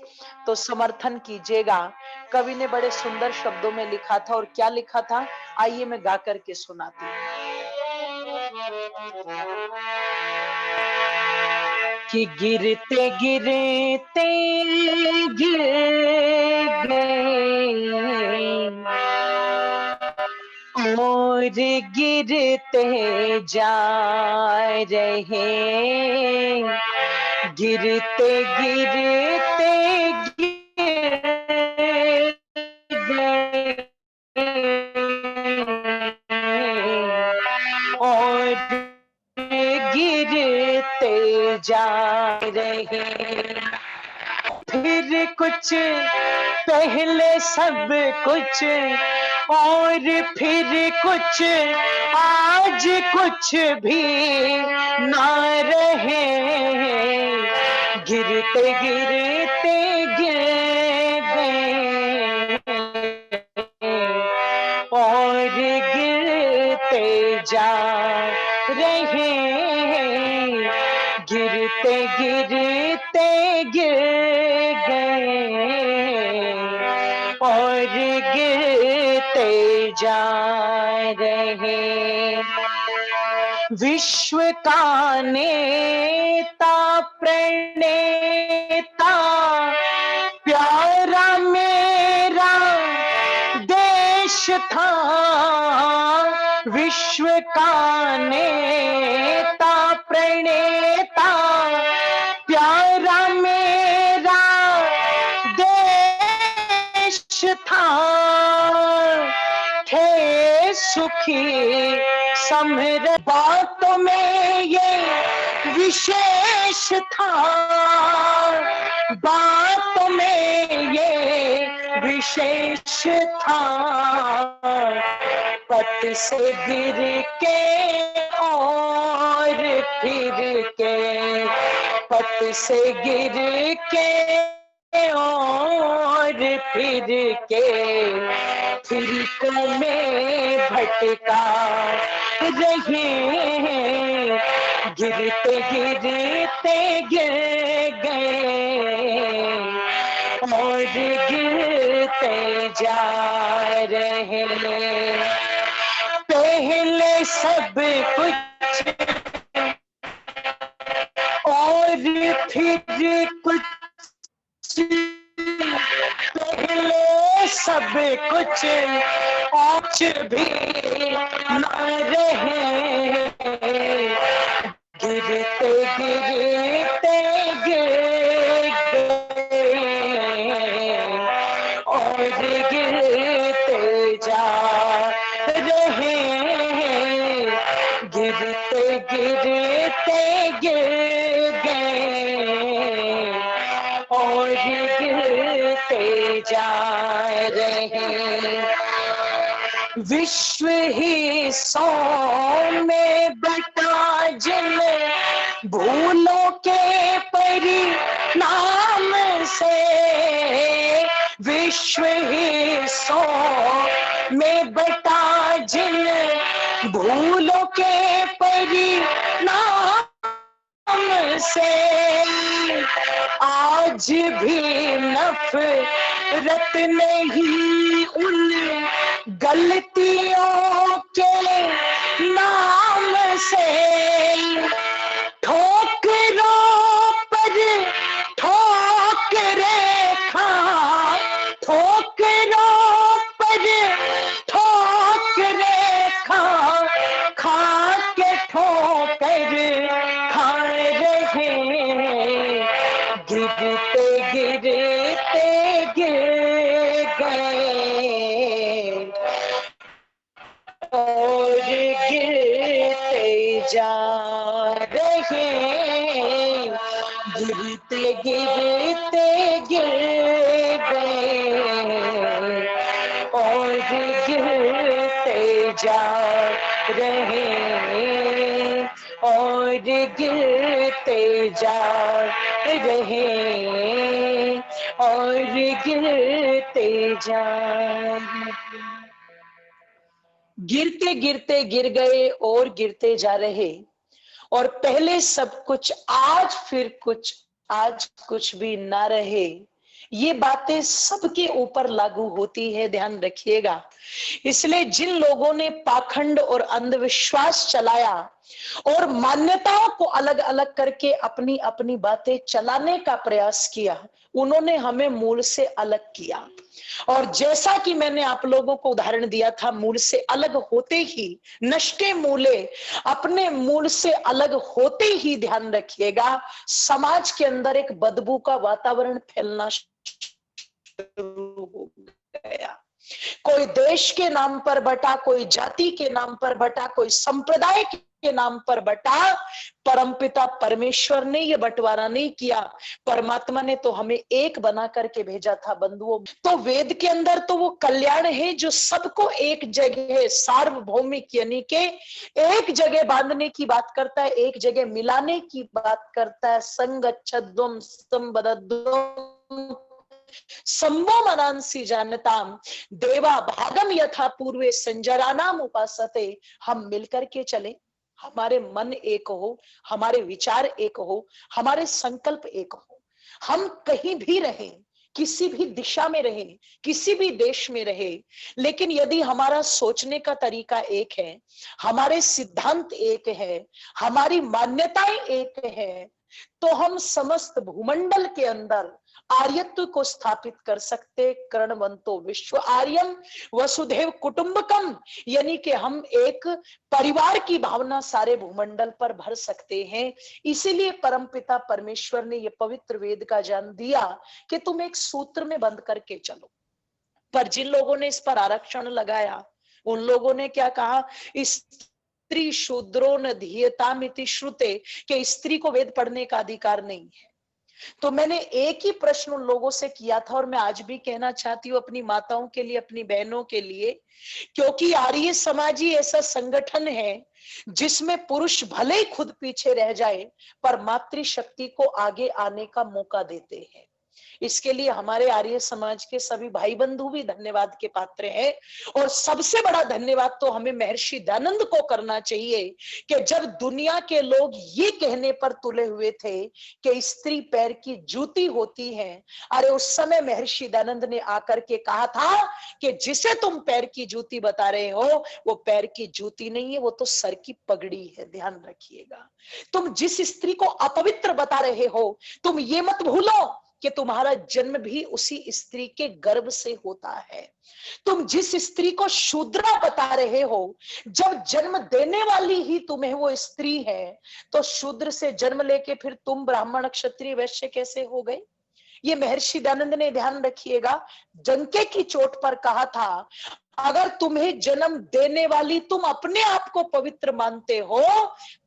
तो समर्थन कीजिएगा। कवि ने बड़े सुंदर शब्दों में लिखा था, और क्या लिखा था, आइए मैं गा करके सुनाती हूँ। कि गिरते गिरते गिर गए और गिरते जा रहे, गिरते गिरते गिर गए और गिरते जा रहे। फिर कुछ पहले सब कुछ, और फिर कुछ आज कुछ भी ना रहे। गिरते गिरते गिर गए और गिरते जा रहे, गिरते गिरते गिर गए और गिरते जा रहे। विश्व का नेता प्रणेता प्यारा मेरा देश था। विश्व का नेता प्रणेता प्यारा मेरा देश था। थे सुखी समृद्ध, बातों में ये विशेष था। बातों में ये विशेष था। पत से गिर के और फिर के, पत से गिर के और फिर के, फिरकों में भटका रहे। गिरते गिरते गिर गए और गिरते जा रहे। पहले सब कुछ और फिर कुछ, पहले सब कुछ आज भी ना रहे। गिरते गिरते गिर गए और गिरते जा रहे। गिरते गिरते गिर गए और गिरते जा रहे। विश्व ही सौ में बटा जिन भूलों के परिणाम से। विश्व ही सौ में बटा जिन भूलों के परिणाम से। आज भी नफरत नहीं उन गलतियों के नाम से। ठोक जा रहे, गिरते गिरते गिर गए और गिरते जा रहे और गिरते जा रहे और गिरते जा, गिरते गिरते गिर गए और गिरते जा रहे, और पहले सब कुछ आज फिर कुछ, आज कुछ भी ना रहे। ये बातें सबके ऊपर लागू होती है, ध्यान रखिएगा। इसलिए जिन लोगों ने पाखंड और अंधविश्वास चलाया और मान्यताओं को अलग अलग करके अपनी अपनी बातें चलाने का प्रयास किया, उन्होंने हमें मूल से अलग किया। और जैसा कि मैंने आप लोगों को उदाहरण दिया था, मूल से अलग होते ही, नष्टे मूले, अपने मूल से अलग होते ही ध्यान रखिएगा, समाज के अंदर एक बदबू का वातावरण फैलना शुरू हो गया। कोई देश के नाम पर बटा, कोई जाति के नाम पर बटा, कोई संप्रदाय के नाम पर बटा। परमपिता परमेश्वर ने ये बंटवारा नहीं किया, परमात्मा ने तो हमें एक बना करके भेजा था बंधुओं। तो वेद के अंदर तो वो कल्याण है जो सबको एक जगह, सार्वभौमिक यानी के एक जगह बांधने की बात करता है, एक जगह मिलाने की बात करता है। संगच्छद्वम संबद्धम संभो मनांसी जानताम देवा भागम यथा पूर्वे संजरानाम उपासते। हम मिलकर के चले, हमारे मन एक हो, हमारे विचार एक हो, हमारे संकल्प एक हो। हम कहीं भी रहें, किसी भी दिशा में रहे, किसी भी देश में रहे, लेकिन यदि हमारा सोचने का तरीका एक है, हमारे सिद्धांत एक है, हमारी मान्यताएं एक है, तो हम समस्त भूमंडल के अंदर आर्यत्व को स्थापित कर सकते। कर्णवंतो विश्व आर्यम वसुधैव कुटुंबकम, यानी कि हम एक परिवार की भावना सारे भूमंडल पर भर सकते हैं। इसीलिए परमपिता परमेश्वर ने ये पवित्र वेद का ज्ञान दिया कि तुम एक सूत्र में बंद करके चलो। पर जिन लोगों ने इस पर आरक्षण लगाया, उन लोगों ने क्या कहा, स्त्री शूद्रो न धीयतामिति श्रुते, कि स्त्री को वेद पढ़ने का अधिकार नहीं है। तो मैंने एक ही प्रश्न उन लोगों से किया था, और मैं आज भी कहना चाहती हूँ अपनी माताओं के लिए, अपनी बहनों के लिए, क्योंकि आर्य समाज ही ऐसा संगठन है जिसमें पुरुष भले ही खुद पीछे रह जाए पर मातृशक्ति को आगे आने का मौका देते हैं। इसके लिए हमारे आर्य समाज के सभी भाई बंधु भी धन्यवाद के पात्र हैं। और सबसे बड़ा धन्यवाद तो हमें महर्षि दयानंद को करना चाहिए कि जब दुनिया के लोग ये कहने पर तुले हुए थे कि स्त्री पैर की जूती होती है, अरे उस समय महर्षि दयानंद ने आकर के कहा था कि जिसे तुम पैर की जूती बता रहे हो वो पैर की जूती नहीं है, वो तो सर की पगड़ी है। ध्यान रखिएगा, तुम जिस स्त्री को अपवित्र बता रहे हो, तुम ये मत भूलो कि तुम्हारा जन्म भी उसी स्त्री के गर्भ से होता है। तुम जिस स्त्री को शूद्रा बता रहे हो, जब जन्म देने वाली ही तुम्हें वो स्त्री है, तो शूद्र से जन्म लेके फिर तुम ब्राह्मण क्षत्रिय वैश्य कैसे हो गए? ये महर्षि दयानंद ने, ध्यान रखिएगा, डंके की चोट पर कहा था, अगर तुम्हें जन्म देने वाली तुम अपने आप को पवित्र मानते हो,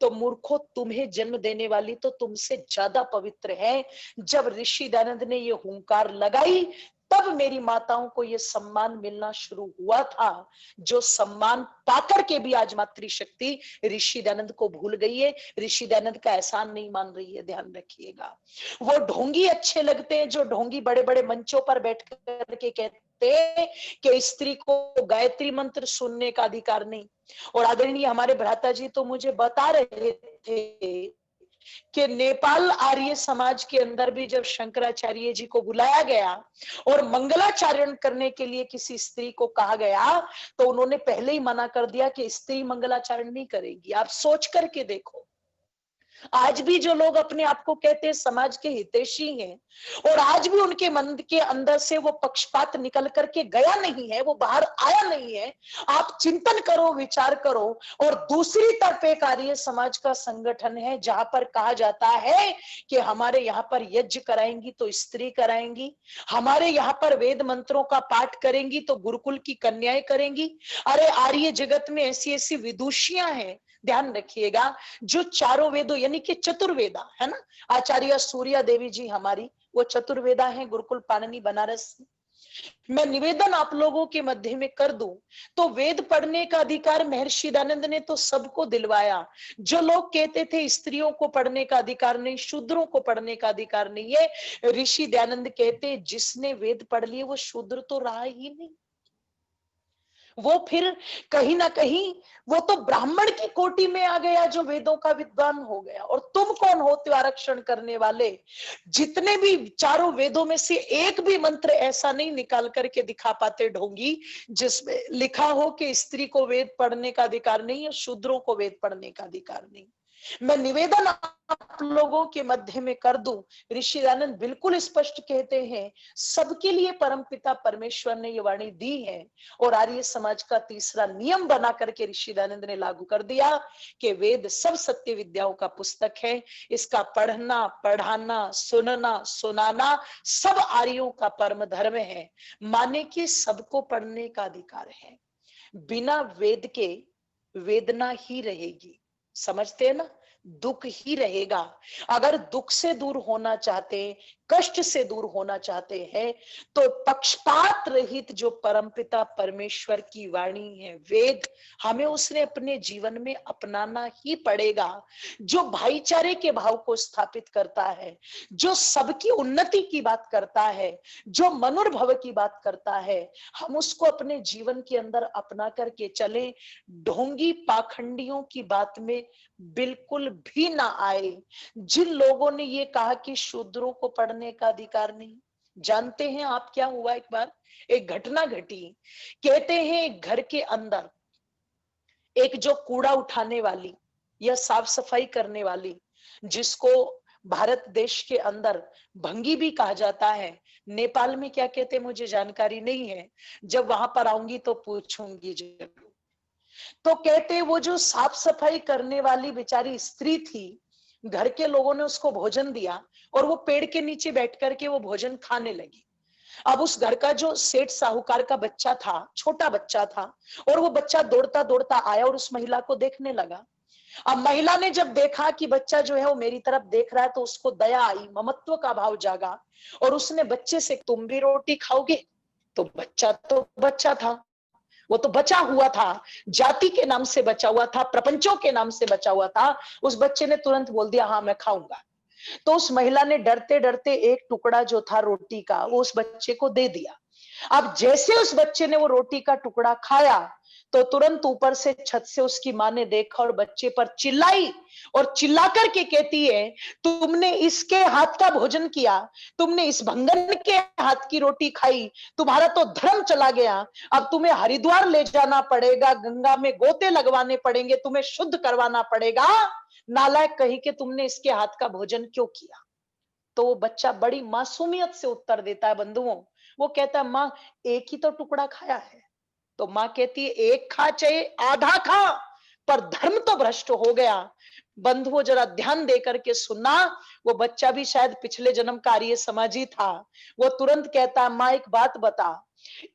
तो मूर्खो तुम्हें जन्म देने वाली तो तुमसे ज्यादा पवित्र है। जब ऋषि दयानंद ने ये हुंकार लगाई, तब मेरी माताओं को ये सम्मान मिलना शुरू हुआ था, जो सम्मान पाकर के भी आज मातृशक्ति ऋषि दयानंद को भूल गई है, ऋषि दयानंद का एहसान नहीं मान रही है। ध्यान रखिएगा, वो ढोंगी अच्छे लगते हैं जो ढोंगी बड़े बड़े मंचों पर बैठ करके कहते कि स्त्री को गायत्री मंत्र सुनने का अधिकार नहीं। और आदरणीय हमारे भ्राता जी तो मुझे बता रहे थे कि नेपाल आर्य समाज के अंदर भी जब शंकराचार्य जी को बुलाया गया और मंगलाचरण करने के लिए किसी स्त्री को कहा गया, तो उन्होंने पहले ही मना कर दिया कि स्त्री मंगलाचरण नहीं करेगी। आप सोच करके देखो, आज भी जो लोग अपने आप को कहते हैं समाज के हितैषी हैं और आज भी उनके मन के अंदर से वो पक्षपात निकल करके गया नहीं है, वो बाहर आया नहीं है, आप चिंतन करो, विचार करो। और दूसरी तरफ एक आर्य समाज का संगठन है जहां पर कहा जाता है कि हमारे यहाँ पर यज्ञ कराएंगी तो स्त्री कराएंगी, हमारे यहाँ पर वेद मंत्रों का पाठ करेंगी तो गुरुकुल की कन्याएं करेंगी। अरे आर्य जगत में ऐसी ऐसी विदुषियां हैं, ध्यान रखिएगा, जो चारों वेदों यानी कि चतुर्वेदा है ना, आचार्य सूर्या देवी जी हमारी वो चतुर्वेदा है गुरुकुल पाणिनि बनारस। मैं निवेदन आप लोगों के मध्य में कर दूं तो वेद पढ़ने का अधिकार महर्षि दयानंद ने तो सबको दिलवाया। जो लोग कहते थे स्त्रियों को पढ़ने का अधिकार नहीं, शूद्रों को पढ़ने का अधिकार नहीं है, ऋषि दयानंद कहते जिसने वेद पढ़ लिए वो शूद्र तो रहा ही नहीं, वो फिर कहीं ना कहीं वो तो ब्राह्मण की कोटि में आ गया जो वेदों का विद्वान हो गया। और तुम कौन होते हो आरक्षण करने वाले? जितने भी चारों वेदों में से एक भी मंत्र ऐसा नहीं निकाल करके दिखा पाते ढोंगी जिसमें लिखा हो कि स्त्री को वेद पढ़ने का अधिकार नहीं है, शूद्रों को वेद पढ़ने का अधिकार नहीं। मैं निवेदन आप लोगों के मध्य में कर दूं, ऋषि दयानंद बिल्कुल स्पष्ट कहते हैं सबके लिए परमपिता परमेश्वर ने ये वाणी दी है। और आर्य समाज का तीसरा नियम बना करके ऋषि दयानंद ने लागू कर दिया कि वेद सब सत्य विद्याओं का पुस्तक है, इसका पढ़ना, पढ़ाना, सुनना, सुनाना सब आर्यों का परम धर्म है। माने कि सबको पढ़ने का अधिकार है। बिना वेद के वेदना ही रहेगी, समझते हैं ना, दुख ही रहेगा। अगर दुख से दूर होना चाहते, कष्ट से दूर होना चाहते हैं तो पक्षपात रहित जो परमपिता परमेश्वर की वाणी है वेद, हमें उसने अपने जीवन में अपनाना ही पड़ेगा। जो भाईचारे के भाव को स्थापित करता है, जो सबकी उन्नति की बात करता है, जो मनुर्भव की बात करता है, हम उसको अपने जीवन के अंदर अपना करके चले, ढोंगी पाखंडियों की बात में बिल्कुल भी ना आए। जिन लोगों ने ये कहा कि शूद्रों को पढ़ने का अधिकार नहीं, जानते हैं आप क्या हुआ? एक बार एक घटना घटी। कहते हैं एक घर के अंदर एक जो कूड़ा उठाने वाली या साफ सफाई करने वाली, जिसको भारत देश के अंदर भंगी भी कहा जाता है, नेपाल में क्या कहते मुझे जानकारी नहीं है, जब वहां पर आऊंगी तो पूछूंगी जरूर। तो कहते वो जो साफ सफाई करने वाली बेचारी स्त्री थी, घर के लोगों ने उसको भोजन दिया और वो पेड़ के नीचे बैठ करके वो भोजन खाने लगी। अब उस घर का जो सेठ साहूकार का बच्चा था, छोटा बच्चा था, और वो बच्चा दौड़ता दौड़ता आया और उस महिला को देखने लगा। अब महिला ने जब देखा कि बच्चा जो है वो मेरी तरफ देख रहा है तो उसको दया आई, ममत्व का भाव जागा और उसने बच्चे से, तुम भी रोटी खाओगे? तो बच्चा तो बच्चा था, वो तो बचा हुआ था, जाति के नाम से बचा हुआ था, प्रपंचों के नाम से बचा हुआ था। उस बच्चे ने तुरंत बोल दिया हाँ मैं खाऊंगा। तो उस महिला ने डरते डरते एक टुकड़ा जो था रोटी का वो उस बच्चे को दे दिया। अब जैसे उस बच्चे ने वो रोटी का टुकड़ा खाया तो तुरंत ऊपर से छत से उसकी मां ने देखा और बच्चे पर चिल्लाई और चिल्ला करके कहती है तुमने इसके हाथ का भोजन किया, तुमने इस भंगन के हाथ की रोटी खाई, तुम्हारा तो धर्म चला गया। अब तुम्हें हरिद्वार ले जाना पड़ेगा, गंगा में गोते लगवाने पड़ेंगे, तुम्हें शुद्ध करवाना पड़ेगा। नालायक कहीं के तुमने इसके हाथ का भोजन क्यों किया? तो वो बच्चा बड़ी मासूमियत से उत्तर देता है बंधुओं, वो कहता है माँ एक ही तो टुकड़ा खाया है। तो माँ कहती है एक खा चाहे आधा खा, पर धर्म तो भ्रष्ट हो गया। बंधुओं जरा ध्यान दे करके सुनना, वो बच्चा भी शायद पिछले जन्म का आर्य समाजी था। वो तुरंत कहता माँ एक बात बता,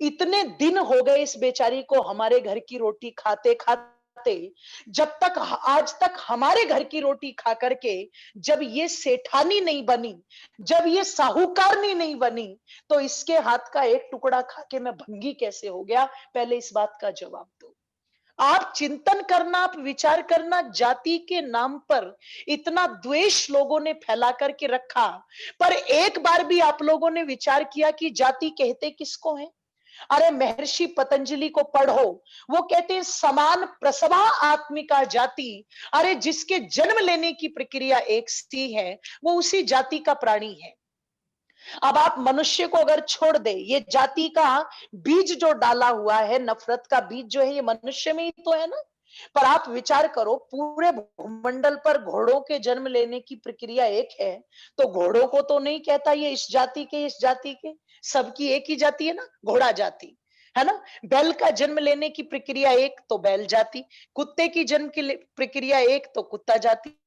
इतने दिन हो गए इस बेचारी को हमारे घर की रोटी खाते खाते, जब तक आज तक हमारे घर की रोटी खा करके जब ये सेठानी नहीं बनी, जब ये साहूकारनी नहीं बनी, तो इसके हाथ का एक टुकड़ा खा के मैं भंगी कैसे हो गया? पहले इस बात का जवाब दो। आप चिंतन करना, आप विचार करना, जाति के नाम पर इतना द्वेष लोगों ने फैला करके रखा, पर एक बार भी आप लोगों ने विचार किया कि जाति कहते किसको है? अरे महर्षि पतंजलि को पढ़ो, वो कहते हैं समान प्रसवा आत्मिका जाति। अरे जिसके जन्म लेने की प्रक्रिया एक सी है वो उसी जाति का प्राणी है। अब आप मनुष्य को अगर छोड़ दे, ये जाति का बीज जो डाला हुआ है, नफरत का बीज जो है ये मनुष्य में ही तो है ना। पर आप विचार करो, पूरे भूमंडल पर घोड़ों के जन्म लेने की प्रक्रिया एक है, तो घोड़ों को तो नहीं कहता ये इस जाति के, इस जाति के, सबकी एक ही जाति है ना, घोड़ा जाति, है ना। बैल का जन्म लेने की प्रक्रिया एक, तो बैल जाति। कुत्ते की जन्म की प्रक्रिया एक, तो कुत्ता जाति।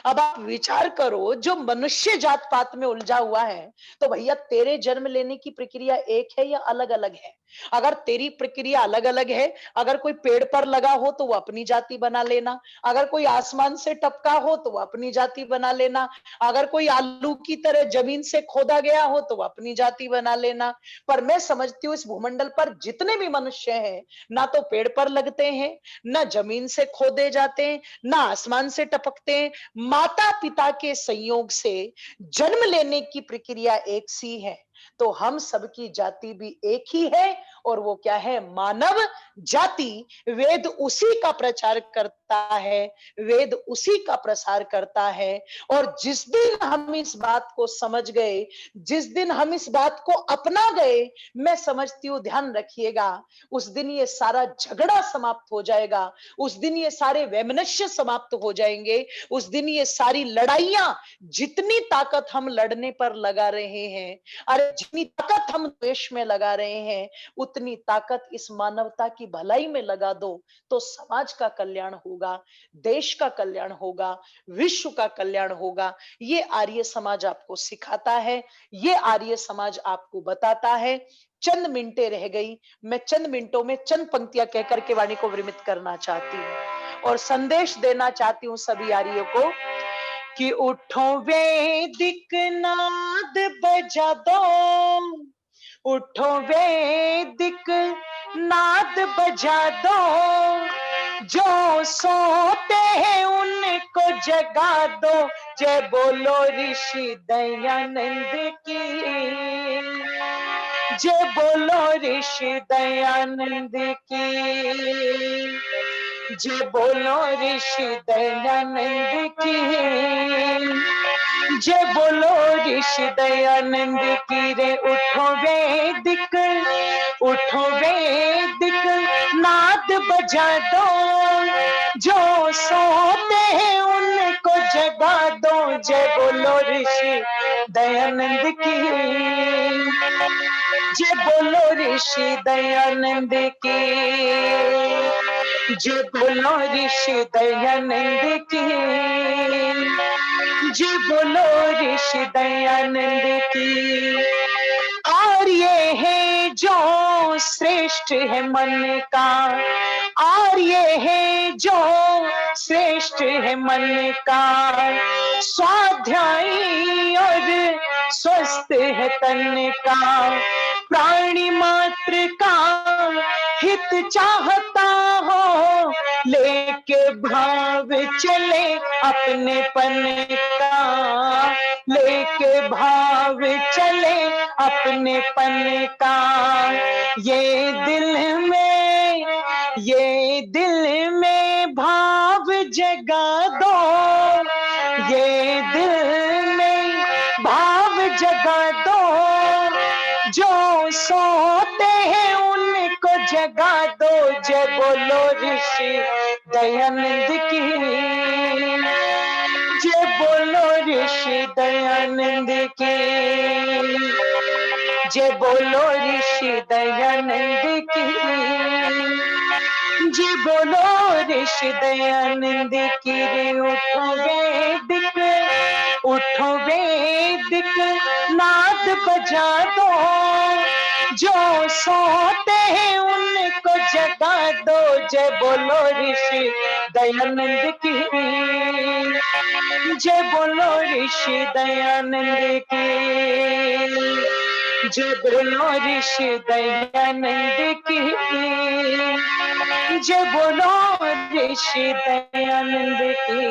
अब आप विचार करो, जो मनुष्य जात पात में उलझा हुआ है, तो भैया तेरे जन्म लेने की प्रक्रिया एक है या अलग अलग है? अगर तेरी प्रक्रिया अलग अलग है, अगर कोई पेड़ पर लगा हो तो वो अपनी जाति बना लेना, अगर कोई आसमान से टपका हो तो वो अपनी जाति बना लेना, अगर कोई आलू की तरह जमीन से खोदा गया हो तो वो अपनी जाति बना लेना। पर मैं समझती हूँ, इस भूमंडल पर जितने भी मनुष्य हैं, ना तो पेड़ पर लगते हैं, ना जमीन से खोदे जाते हैं, ना आसमान से टपकते हैं, माता पिता के संयोग से जन्म लेने की प्रक्रिया एक सी है। तो हम सबकी जाति भी एक ही है, और वो क्या है? मानव जाति। वेद उसी का प्रचार करता है, वेद उसी का प्रसार करता है। और जिस दिन हम इस बात को समझ गए, जिस दिन हम इस बात को अपना गए, मैं समझती हूँ, ध्यान रखिएगा, उस दिन ये सारा झगड़ा समाप्त हो जाएगा, उस दिन ये सारे वैमनस्य समाप्त हो जाएंगे, उस दिन ये सारी लड़ाइयां, जितनी ताकत हम लड़ने पर लगा रहे हैं, अरे जितनी ताकत हम द्वेष में लगा रहे हैं, उतनी ताकत इस मानवता की भलाई में लगा दो, तो समाज का कल्याण होगा, देश का कल्याण होगा, विश्व का कल्याण होगा। ये आर्य समाज आपको सिखाता है, ये आर्य समाज आपको बताता है। चंद मिनटें रह गई, मैं चंद मिनटों में चंद पंक्तियां कहकर के वाणी को विरमित करना चाहती हूँ और संदेश देना चाहती हूँ सभी आर्यों को कि उठो वैदिक नाद बजा दो, उठो वैदिक नाद बजा दो, जो सोते हैं उनको जगा दो। जय बोलो ऋषि दयानंद की, जय बोलो ऋषि दयानंद की, जय बोलो ऋषि दयानंद की, जय बोलो ऋषि दयानंद की रे। उठो वैदिक, उठो वैदिक नाद बजा दो, जो सोते हैं उनको जगा दो। जय बोलो ऋषि दयानंद की, जय बोलो ऋषि दयानंद की, जय बोलो ऋषि दयानंद की, जय बोलो ऋषि दयानंद की। आर्य है जो श्रेष्ठ है मन का, आर्य है जो श्रेष्ठ है मन का, स्वाध्यायी और स्वस्थ है तन का, प्राणी मात्र का हित चाहता हो, लेके भाव चले अपने पन का, लेके भाव चले अपने पन का। ये दिल में, ये दिल में भाव जगा दो, ये दिल में भाव जगा दो, जो सोते हैं उनको जगा दो। जय बोलो ऋषि दयानंद की, जय बोलो ऋषि दयानंद की, जय बोलो ऋषि दयानंद की, जय बोलो ऋषि दयानंद की रे। उठो वैदिक, उठो वैदिक नाद बजा दो, जो सोते हैं उनको जगा दो। जय बोलो ऋषि दयानंद की, जय बोलो ऋषि दयानंद की, जय बोलो ऋषि दयानंद की, जय बोलो ऋषि दयानंद की।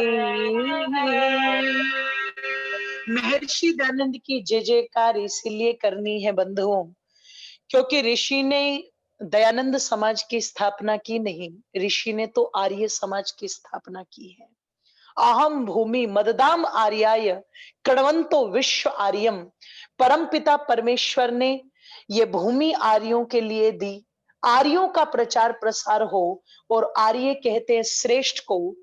महर्षि दयानंद की जय जयकार इसीलिए करनी है बंधुओं, क्योंकि ऋषि ने दयानंद समाज की स्थापना की नहीं, ऋषि ने तो आर्य समाज की स्थापना की है। अहम भूमि मददाम आर्याय कणवंतो विश्व आर्यम, परमपिता परमेश्वर ने ये भूमि आर्यों के लिए दी, आर्यों का प्रचार प्रसार हो और आर्य कहते हैं श्रेष्ठ को।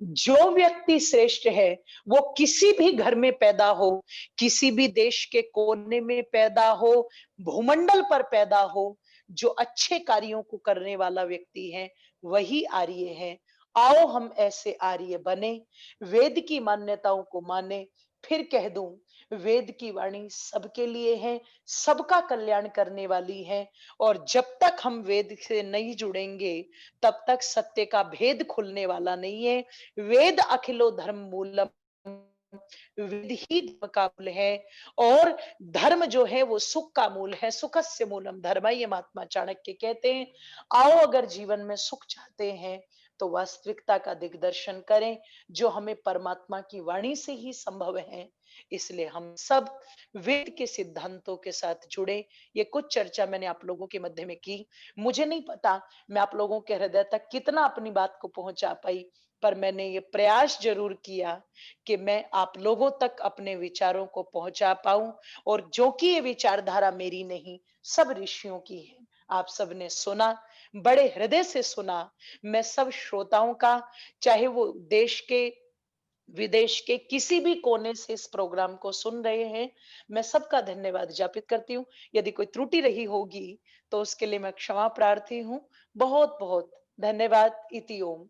जो व्यक्ति श्रेष्ठ है वो किसी भी घर में पैदा हो, किसी भी देश के कोने में पैदा हो, भूमंडल पर पैदा हो, जो अच्छे कार्यों को करने वाला व्यक्ति है वही आर्य है। आओ हम ऐसे आर्य बने, वेद की मान्यताओं को माने। फिर कह दूं, वेद की वाणी सबके लिए है, सबका कल्याण करने वाली है। और जब तक हम वेद से नहीं जुड़ेंगे तब तक सत्य का भेद खुलने वाला नहीं है। वेद अखिलो धर्म मूलम, वेद ही धर्म का मूल है। और धर्म जो है वो सुख का मूल है, सुखस्य मूलम धर्म, ये महात्मा चाणक्य कहते हैं। आओ अगर जीवन में सुख चाहते हैं तो वास्तविकता का दिग्दर्शन करें, जो हमें परमात्मा की वाणी से ही संभव है। इसलिए हम सब वेद के सिद्धांतों के साथ जुड़े। ये कुछ चर्चा मैंने आप लोगों के मध्य में की। मुझे नहीं पता मैं आप लोगों के हृदय तक कितना अपनी बात को पहुंचा पाई, पर मैंने ये प्रयास जरूर किया कि मैं आप लोगों तक अपने विचारों को पहुंचा पाऊं। और जो कि ये विचारधारा मेरी नहीं, सब ऋषियों की है। आप सबने सुना, बड़े हृदय से सुना। मैं सब श्रोताओं का, चाहे वो देश के विदेश के किसी भी कोने से इस प्रोग्राम को सुन रहे हैं, मैं सबका धन्यवाद ज्ञापित करती हूँ। यदि कोई त्रुटि रही होगी तो उसके लिए मैं क्षमा प्रार्थी हूँ। बहुत बहुत धन्यवाद। इति ओम।